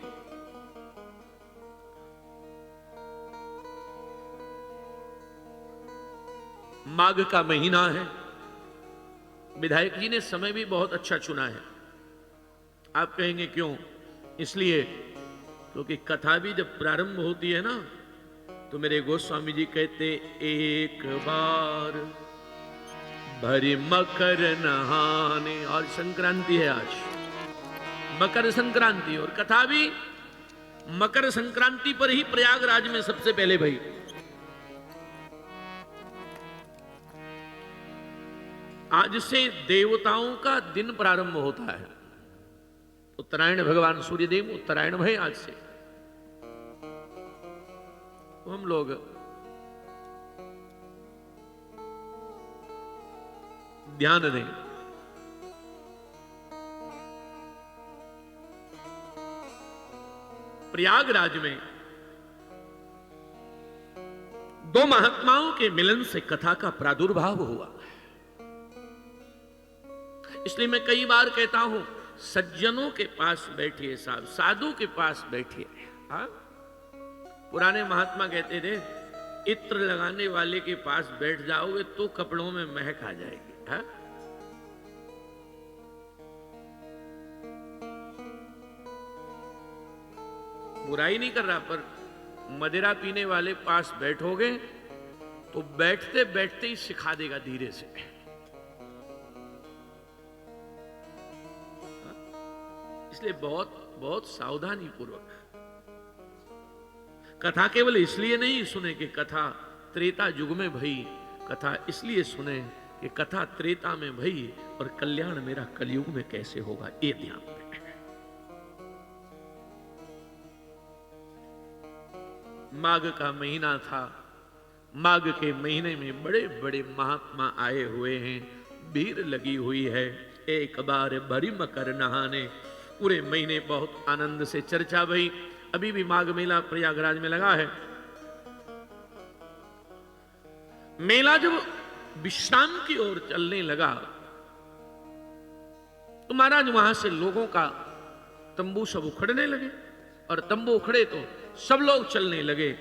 माघ का महीना है। विधायक जी ने समय भी बहुत अच्छा चुना है। आप कहेंगे क्यों? इसलिए क्योंकि कथा भी जब प्रारंभ होती है ना, तो मेरे गोस्वामी जी कहते एक बार भरी मकर नहाने। और संक्रांति है आज, मकर संक्रांति, और कथा भी मकर संक्रांति पर ही प्रयागराज में सबसे पहले भई। आज से देवताओं का दिन प्रारंभ होता है। उत्तरायण, भगवान सूर्यदेव उत्तरायण भय आज से। तो हम लोग ध्यान दें। प्रयागराज में दो महात्माओं के मिलन से कथा का प्रादुर्भाव हुआ। इसलिए मैं कई बार कहता हूं, सज्जनों के पास बैठिए साहब, साधु के पास बैठिए। पुराने महात्मा कहते थे, इत्र लगाने वाले के पास बैठ जाओगे तो कपड़ों में महक आ जाएगी। हा? बुराई नहीं कर रहा, पर मदिरा पीने वाले पास बैठोगे तो बैठते बैठते ही सिखा देगा धीरे से। इसलिए बहुत बहुत सावधानी पूर्वक कथा केवल इसलिए नहीं सुने कि कथा त्रेता युग में भई, कथा इसलिए सुने कि कथा त्रेता में भई और कल्याण मेरा कलयुग में कैसे होगा, ये ध्यान रखें। माघ का महीना था। माघ के महीने में बड़े बड़े महात्मा आए हुए हैं, भीड़ लगी हुई है। एक बार भरी मकर नहाने। पूरे महीने बहुत आनंद से चर्चा भई। अभी भी माघ मेला प्रयागराज में लगा है। मेला जब विश्राम की ओर चलने लगा तो महाराज वहां से लोगों का तंबू सब उखड़ने लगे, और तंबू उखड़े तो सब लोग चलने लगे।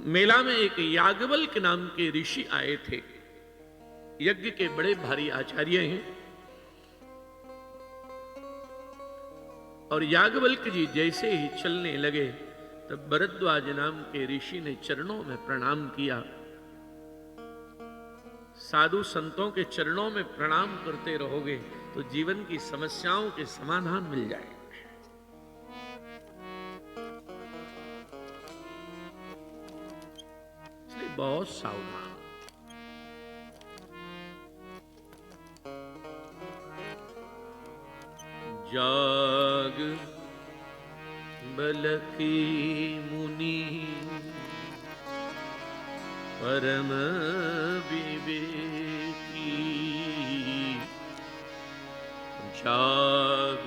मेला में एक याज्ञवल्क्य के नाम के ऋषि आए थे। यज्ञ के बड़े भारी आचार्य हैं। और याज्ञवल्क्य जी जैसे ही चलने लगे तब भरद्वाज नाम के ऋषि ने चरणों में प्रणाम किया। साधु संतों के चरणों में प्रणाम करते रहोगे तो जीवन की समस्याओं के समाधान मिल जाएंगे। इसलिए बहुत सावधान। जाग बलकी मुनि परम विवेकी। जाग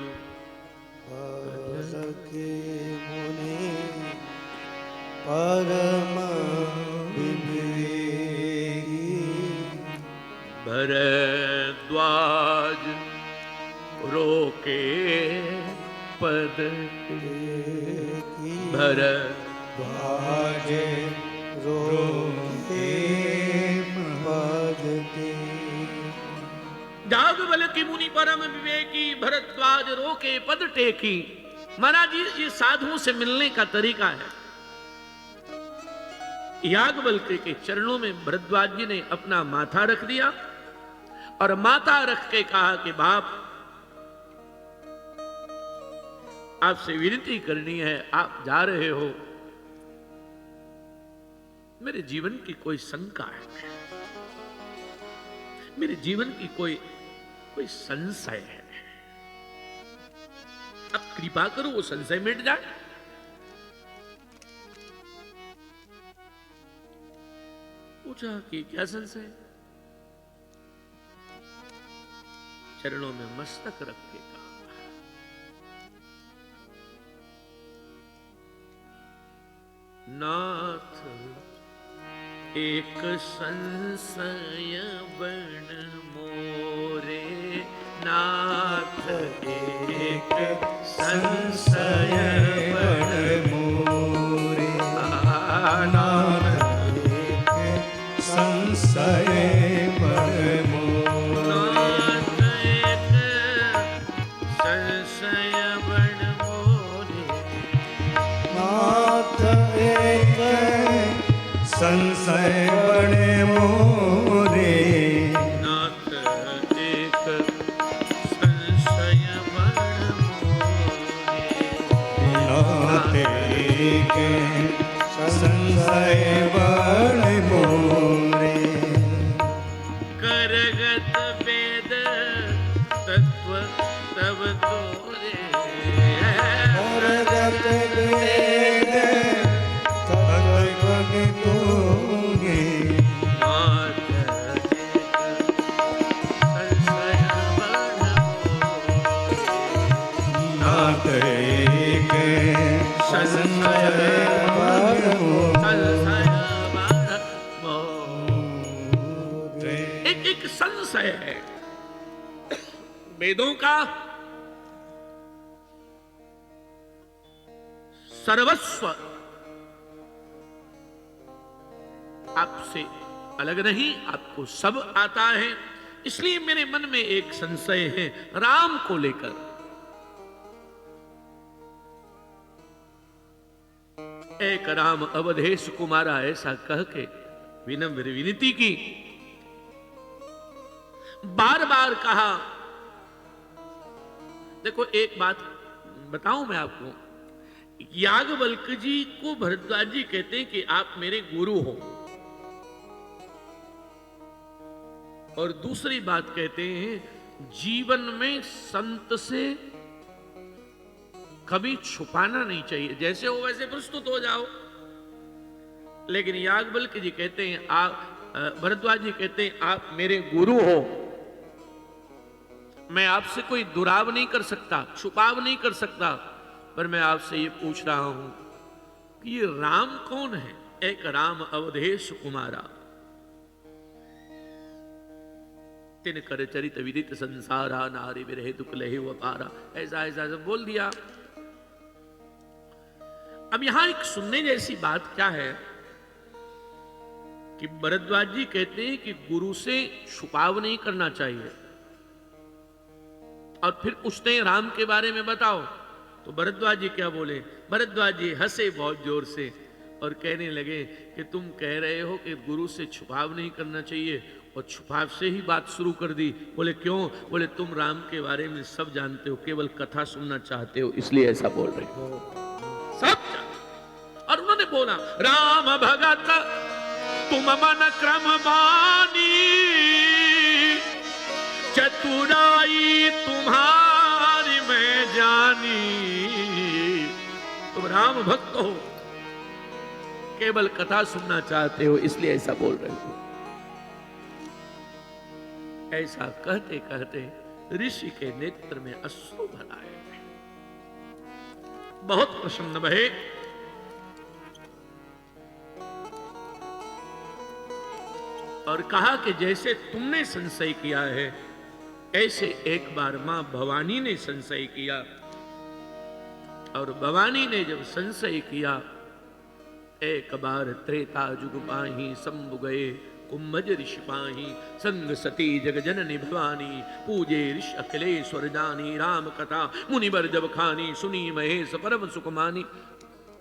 बलकी मुनि परम विवेकी। भरद्वाज रोके पद भरद्वाज रोके पद। जाग बलकी मुनि परम विवेकी, भरद्वाज रोके पद टेकी। महाराज जी, ये साधुओं से मिलने का तरीका है। याज्ञवल्क्य के चरणों में भरद्वाज जी ने अपना माथा रख दिया और माथा रख के कहा कि बाप, आपसे विनती करनी है, आप जा रहे हो, मेरे जीवन की कोई शंका है, मेरे जीवन की कोई संशय है, अब कृपा करो वो संशय मिट जाए। पूछा कि क्या संशय? चरणों में मस्तक रख के कहा, नाथ एक संशय बन मोरे, नाथ एक संशय बन मोरे, नाथ एक संशय बन मोरे, नाथ एक संशय बन मोरे, नाथ एक संशय बन मोरे, नाथ एक संशय बन मोरे, नाथ एक संशय बन मोरे, करगत वेद तत्व तब तोरे, करगत वेद तत्व तोरे, नाथ एक संशय बन मोरे, नाथ एक संशय बन मोरे, एक एक संशय है वेदों का सर्वस्व आपसे अलग नहीं, आपको सब आता है, इसलिए मेरे मन में एक संशय है राम को लेकर। एक राम अवधेश कुमारा, ऐसा कह के विनम्र विनती की, बार बार कहा। देखो एक बात बताऊं मैं आपको, याज्ञवल्क्य जी को भरद्वाज जी कहते हैं कि आप मेरे गुरु हो, और दूसरी बात कहते हैं जीवन में संत से कभी छुपाना नहीं चाहिए, जैसे हो वैसे प्रस्तुत हो जाओ। लेकिन याज्ञवल्क्य जी कहते हैं, आप भरद्वाज जी कहते हैं आप मेरे गुरु हो, मैं आपसे कोई दुराव नहीं कर सकता, छुपाव नहीं कर सकता, पर मैं आपसे ये पूछ रहा हूं कि ये राम कौन है? एक राम अवधेश कुमारा, तिन कर चरित विदित संसारा, नारी विरह दुख लहे अपारा, ऐसा ऐसा सब बोल दिया। अब यहां एक सुनने जैसी बात क्या है कि भरद्वाज जी कहते हैं कि गुरु से छुपाव नहीं करना चाहिए, और फिर पूछते हैं राम के बारे में बताओ, तो भरद्वाज जी क्या बोले? भरद्वाज जी हंसे बहुत जोर से और कहने लगे कि तुम कह रहे हो कि गुरु से छुपाव नहीं करना चाहिए, और छुपाव से ही बात शुरू कर दी। बोले क्यों? बोले तुम राम के बारे में सब जानते हो, केवल कथा सुनना चाहते हो, इसलिए ऐसा बोल रहे हो, सब जानते। और उन्होंने बोला, राम भगत तुम मन क्रम बानी, चतुराई तुम्हारी मैं जानी। तुम राम भक्त हो, केवल कथा सुनना चाहते हो, इसलिए ऐसा बोल रहे हो। ऐसा कहते कहते ऋषि के नेत्र में अश्रु भर आए, बहुत प्रसन्न भये। और कहा कि जैसे तुमने संशय किया है, ऐसे एक बार मां भवानी ने संशय किया, और भवानी ने जब संशय किया, एक बार त्रेता जुग पाही शंभु गए कुंभज ऋषि पाही, संग सती जग जननी भवानी, पूजे ऋषि अखिलेश्वर जानी, राम कथा मुनिवर जब खानी, सुनी महेश परम सुखमानी।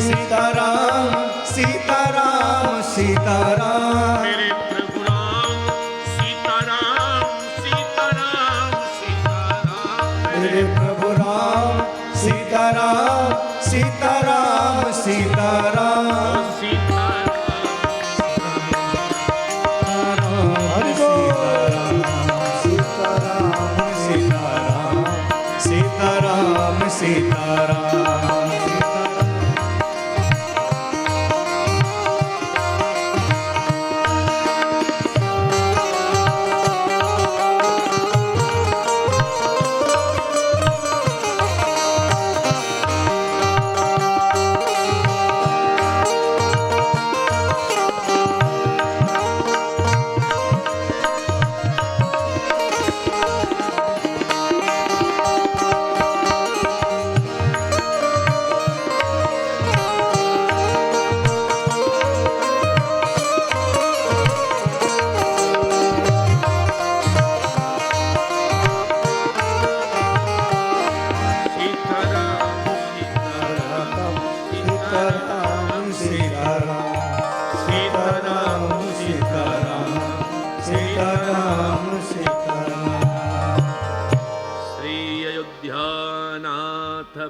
सीताराम सीताराम सीताराम मेरे प्रभु राम सीताराम सीताराम सीताराम मेरे प्रभु राम सीताराम सीताराम सीताराम हरि बोल सीताराम सीताराम सीताराम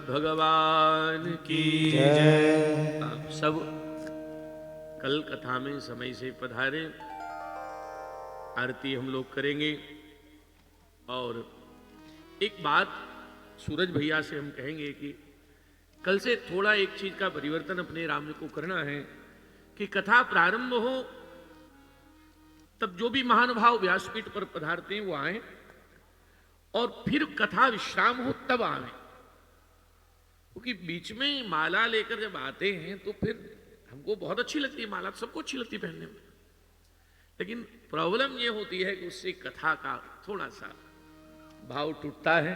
भगवान की जय। आप सब कल कथा में समय से पधारे। आरती हम लोग करेंगे। और एक बात सूरज भैया से हम कहेंगे कि कल से थोड़ा एक चीज का परिवर्तन अपने राम को करना है कि कथा प्रारंभ हो तब जो भी महानुभाव व्यासपीठ पर पधारते हैं वो आए, और फिर कथा विश्राम हो तब आए। क्योंकि बीच में माला लेकर जब आते हैं तो फिर हमको बहुत अच्छी लगती है माला, तो सबको अच्छी लगती है पहनने में, लेकिन प्रॉब्लम ये होती है कि उससे कथा का थोड़ा सा भाव टूटता है।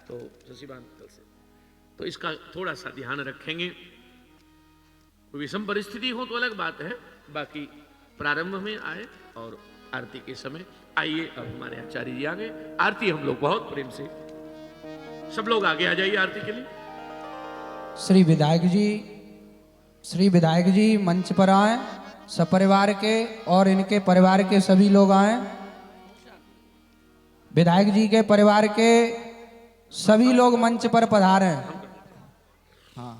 तो शशिबान कल से तो इसका थोड़ा सा ध्यान रखेंगे। कोई विषम परिस्थिति हो तो अलग बात है, बाकी प्रारंभ में आए और आरती के समय आइए। अब हमारे आचार्य जी आ गए। आरती हम लोग बहुत प्रेम से, सब लोग आगे आ जाइए आरती के लिए। श्री विधायक जी मंच पर आए, सपरिवार के और इनके परिवार के सभी लोग आए। विधायक जी के परिवार के सभी लोग मंच पर पधारे। हाँ,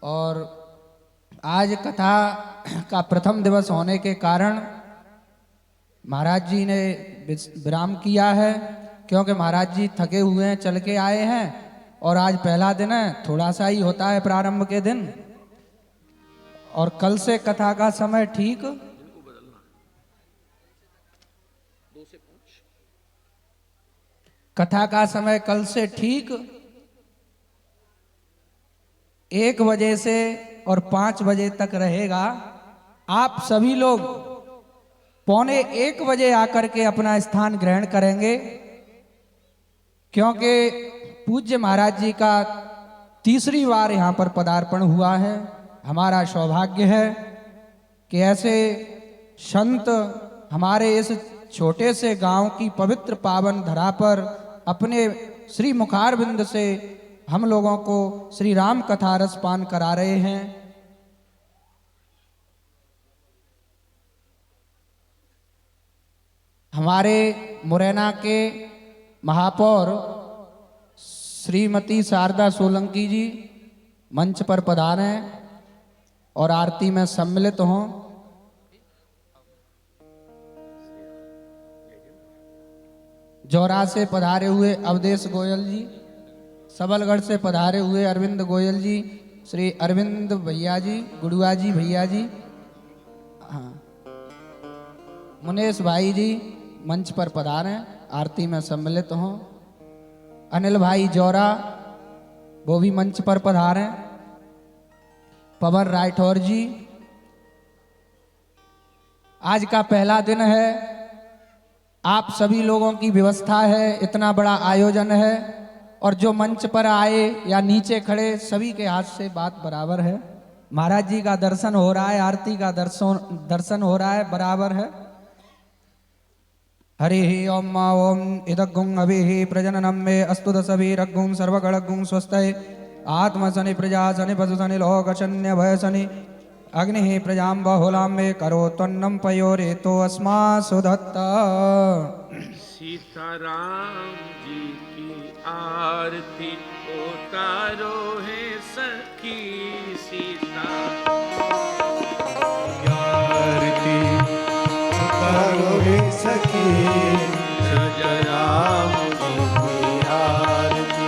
और आज कथा का प्रथम दिवस होने के कारण महाराज जी ने विराम किया है, क्योंकि महाराज जी थके हुए हैं, चल के आए हैं, और आज पहला दिन है, थोड़ा सा ही होता है प्रारंभ के दिन। और कल से कथा का समय ठीक कथा का समय कल से ठीक 1 बजे से और 5 बजे तक रहेगा। आप सभी लोग 12:45 बजे आकर के अपना स्थान ग्रहण करेंगे, क्योंकि पूज्य महाराज जी का तीसरी बार यहाँ पर पदार्पण हुआ है। हमारा सौभाग्य है कि ऐसे संत हमारे इस छोटे से गांव की पवित्र पावन धरा पर अपने श्री मुखारविंद से हम लोगों को श्री राम कथा रस पान करा रहे हैं। हमारे मुरैना के महापौर श्रीमती शारदा सोलंकी जी मंच पर पधारे और आरती में सम्मिलित हों। जौरा से पधारे हुए अवधेश गोयल जी, सबलगढ़ से पधारे हुए अरविंद गोयल जी, श्री अरविंद भैया जी, गुड़ुआ जी भैया जी, हाँ, मुनेश भाई जी मंच पर पधारे, आरती में सम्मिलित हों। अनिल भाई जौरा वो भी मंच पर पधारे। पवन राठौर जी, आज का पहला दिन है, आप सभी लोगों की व्यवस्था है, इतना बड़ा आयोजन है, और जो मंच पर आए या नीचे खड़े सभी के हाथ से बात बराबर है। महाराज जी का दर्शन हो रहा है, आरती का दर्शन हो रहा है, बराबर है। हरि ओम ओम इदगुं अभिः प्रजननम मे अस्तु दशभिरग्गुं सर्वगणगुं स्वस्ते आत्मशनि प्रजाशनि पशुशनि लोकशन्य भयशनि अग्नि प्रजां बहुलां मे करोत्वन्नं पयोरेतो अस्मासु दत्ता। सीताराम जी की आरती उतारो है सखी सीता आरती उतारो रे सखी राजा राम जी की आरती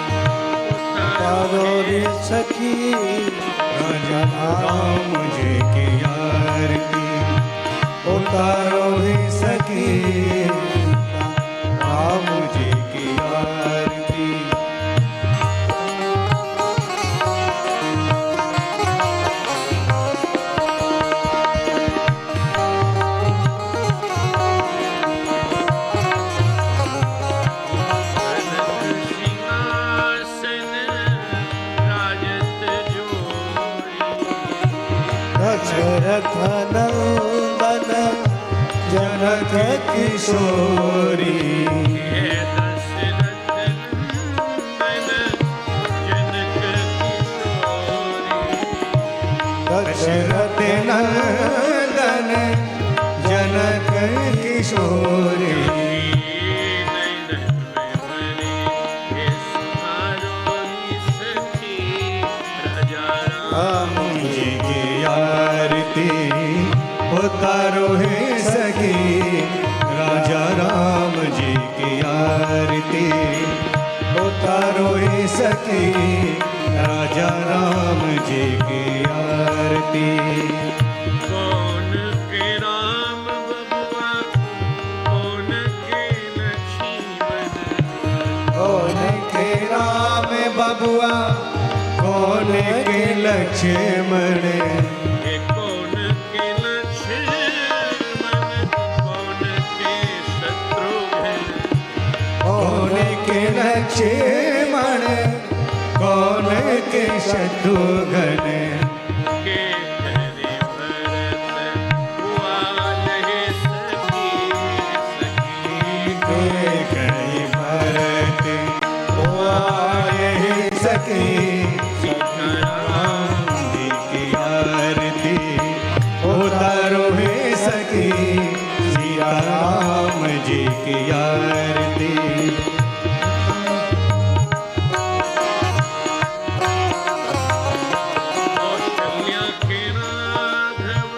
उतारो रे सखी राजा राम जी की आरती उतारो रे सखी राम जी की आरती। सिंहासन राजत जोड़ी दशरथ नंदन जनक किशोरी हे दशरथ नंदन जनक किशोरी दशरथ नंदन जनक किशोरी राम जी की आरती उतारो है सखी राजा राम जी की आरती उतारो है सखी राजा राम जी की आरती। कौन के राम बबुआ कौन के लक्ष्मण कौन के राम बबुआ कौन के लक्ष्मण ये कौन के लक्ष्मण कौन के शत्रुघ्न कौन के लक्ष्मण कौन के शत्रुघ्न के करे भरत कुआल है सखी सखी के कई भरत आए सखी राम जी की आरती उतारो है सखी सीता राम जी की आरती। कौशल्या के राघव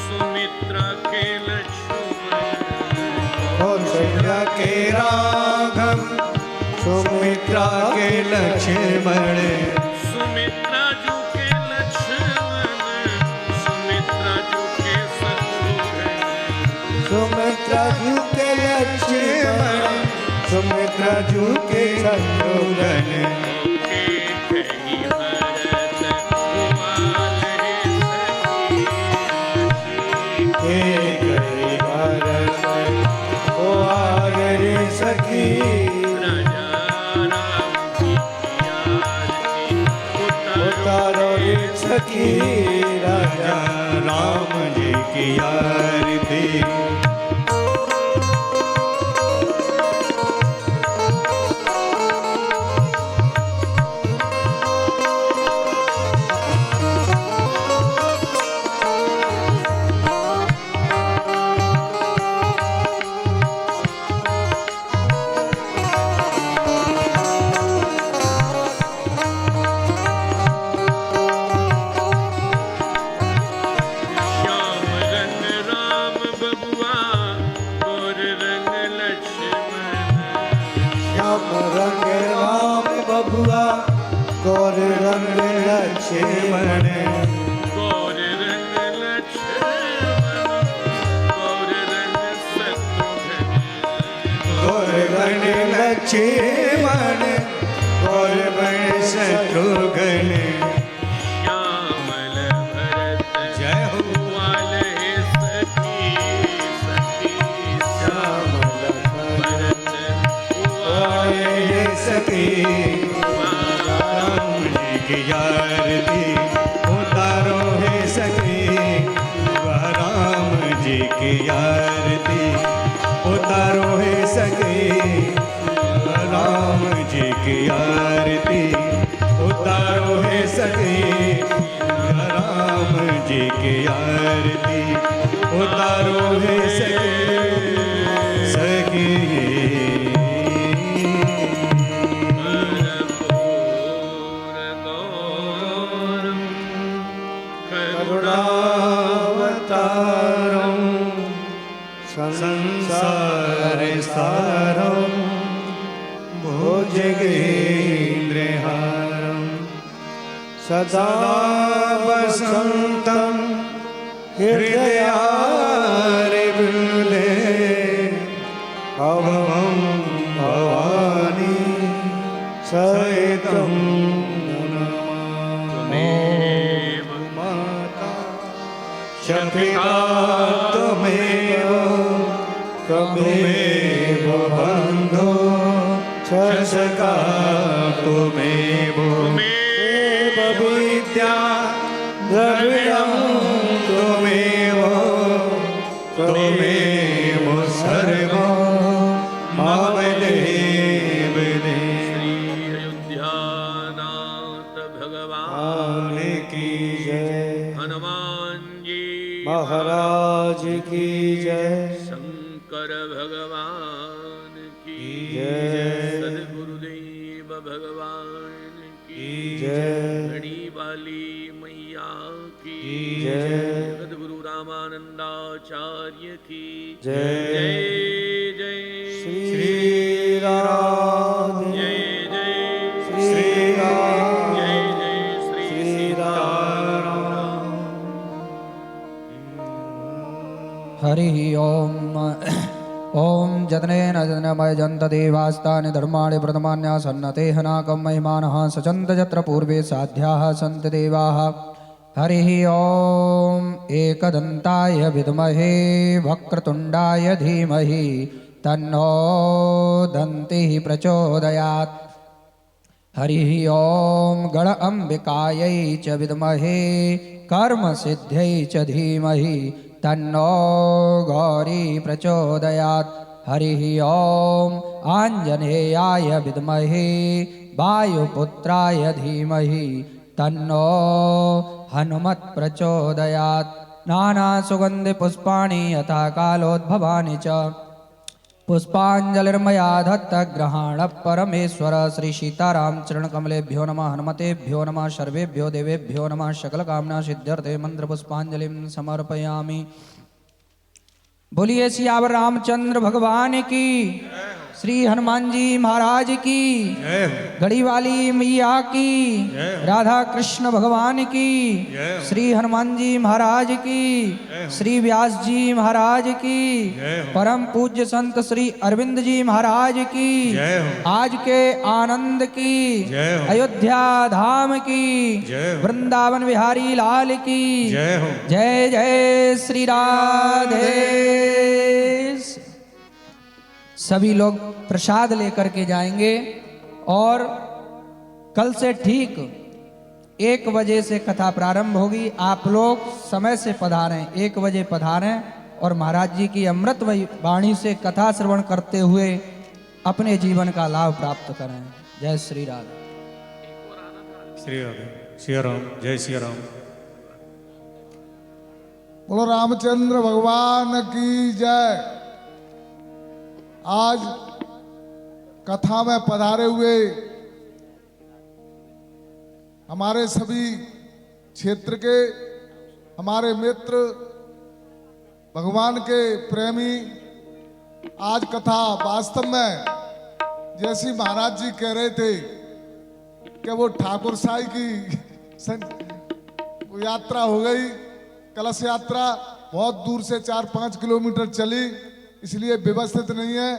सुमित्रा के लक्ष्मण कौशल्या के राघव सुमित्रा के लक्ष्मण सुमित्रा जू के लक्ष्मण सुमित्रा जू के शत्रुघ्न सुमित्रा जी के लक्ष्मण सुमित्रा जू के शत्रुघ्न के कही भरत कुआल है सखी हे गई भारत ओ आगरे सखी राजा राम जी की आरती उतारो रे सखी राजा राम जी की आरती। श्याम रंग राम बबुआ गोर रंग लक्ष्मण श्याम रंग राम बबुआ गौर रंग लक्ष्मण गौर रंग लक्ष्मण गौर रंग शत्रुघ्न गौर बन लक्ष्मण गौर बन शत्रुघ्न श्यामल भरत जय हो कुआल है सखी सखी श्यामल भरत कुआल आए सखी राम जी की आरती उतारो है सखी राम जी की आरती उतारो है सखी राम जी की आरती उतारो सके राम जी की आरती उतारो है सके करुणावतारं संसार सारं भुजगेन्द्रहारं सदा वसन्तं हृदयारविन्दे भवं भवानी सहितं नमामि माता शफिका त्वमेव त्वमेव बन्धो सखा त्वमेव विद्या द्रविणं त्वमेव त्वमेव सर्वं मम देव अयोध्यानाथ भगवान की जय हनुमान जी महाराज की जय शंकर भगवान की जय सदगुरुदेव भगवान की जय घड़ी वाली मैया की जय सदगुरु रामानंदाचार्य की जय जय जय श्री राम जय जय श्री राम जय जय श्री सीताराम हरि ओम ओम जतनेन जनमय जन्त देवास्तानि धर्माणि प्रथमान्या सन्नते हनाकं महिमानः सचन्त यत्र पूर्वे साध्याः सन्ति देवाः हरिः ओम एकदन्ताय विद्महे वक्रतुण्डाय धीमहि तन्नो दन्तिः प्रचोदयात् हरिः ओम गण अंबिकायै च विद्महे कर्म सिद्ध्यै च धीमहि तन्नो गौरी प्रचोदयात् हरिः ओम आञ्जनेयाय विद्महे वायुपुत्राय धीमहि तन्नो हनुमत् प्रचोदयात् नानासुगन्धिपुष्पाणि यथा कालोद्भवानि च पुष्पांजलिर्मया दत्तग्रहण परमेश्वर श्री सीताराम चरण कमलेभ्यो नमः हनुमतेभ्यो नमः सर्वेभ्यो देवेभ्यो नमः सकल कामना सिद्ध्यर्थे मंत्र पुष्पांजलिं समर्पयामि। बोलिए सियावर रामचंद्र भगवान की, श्री हनुमान जी महाराज की, घड़ी वाली मैया की, राधा कृष्ण भगवान की, श्री हनुमान जी महाराज की, श्री व्यास जी महाराज की, परम पूज्य संत श्री अरविंद जी महाराज की, आज के आनंद की, अयोध्या धाम की, वृंदावन बिहारी लाल की जय जय श्री राधे। सभी लोग प्रसाद लेकर के जाएंगे और कल से ठीक 1 बजे से कथा प्रारंभ होगी। आप लोग समय से पधारें, 1 बजे पधारें और महाराज जी की अमृत वाणी से कथा श्रवण करते हुए अपने जीवन का लाभ प्राप्त करें। जय श्री राधे। श्री राम जय श्री राम। बोलो रामचंद्र भगवान की जय। आज कथा में पधारे हुए हमारे सभी क्षेत्र के हमारे मित्र भगवान के प्रेमी, आज कथा वास्तव में जैसी महाराज जी कह रहे थे कि वो ठाकुर साई की यात्रा हो गई, कलश यात्रा बहुत दूर से 4-5 किलोमीटर चली, इसलिए व्यवस्थित नहीं है।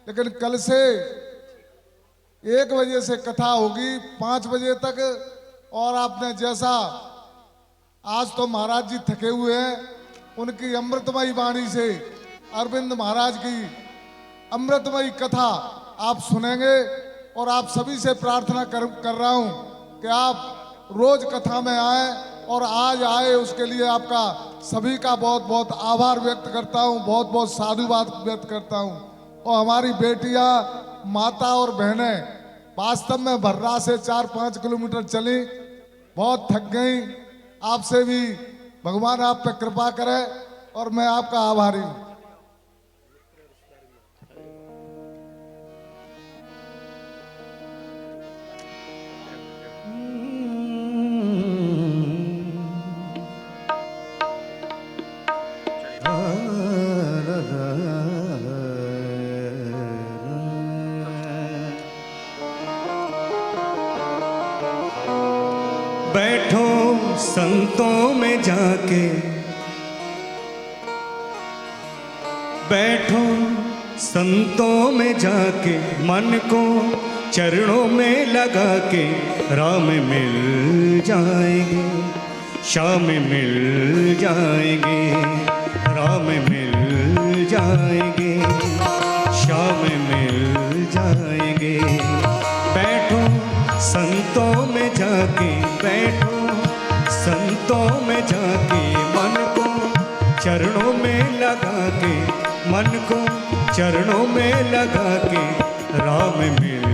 लेकिन कल से 1 बजे से कथा होगी 5 बजे तक। और आपने जैसा आज तो महाराज जी थके हुए हैं, उनकी अमृतमयी वाणी से अरविंद महाराज की अमृतमयी कथा आप सुनेंगे। और आप सभी से प्रार्थना कर रहा हूं कि आप रोज कथा में आए और आज आए, उसके लिए आपका सभी का बहुत बहुत आभार व्यक्त करता हूं, बहुत बहुत साधुवाद व्यक्त करता हूं। और हमारी बेटियां, माता और बहनें वास्तव में भर्रा से 4-5 किलोमीटर चली बहुत थक गई। आपसे भी भगवान आप पे कृपा करे और मैं आपका आभारी हूँ। बैठो संतों में जाके, बैठो संतों में जाके, मन को चरणों में लगा के, राम मिल जाएंगे, श्याम मिल जाएंगे, राम मिल जाएंगे, श्याम मिल जाएंगे। बैठो संतों में जाके, बैठो संतों में जाके, मन को चरणों में लगा के, मन को चरणों में लगा के, राम मिल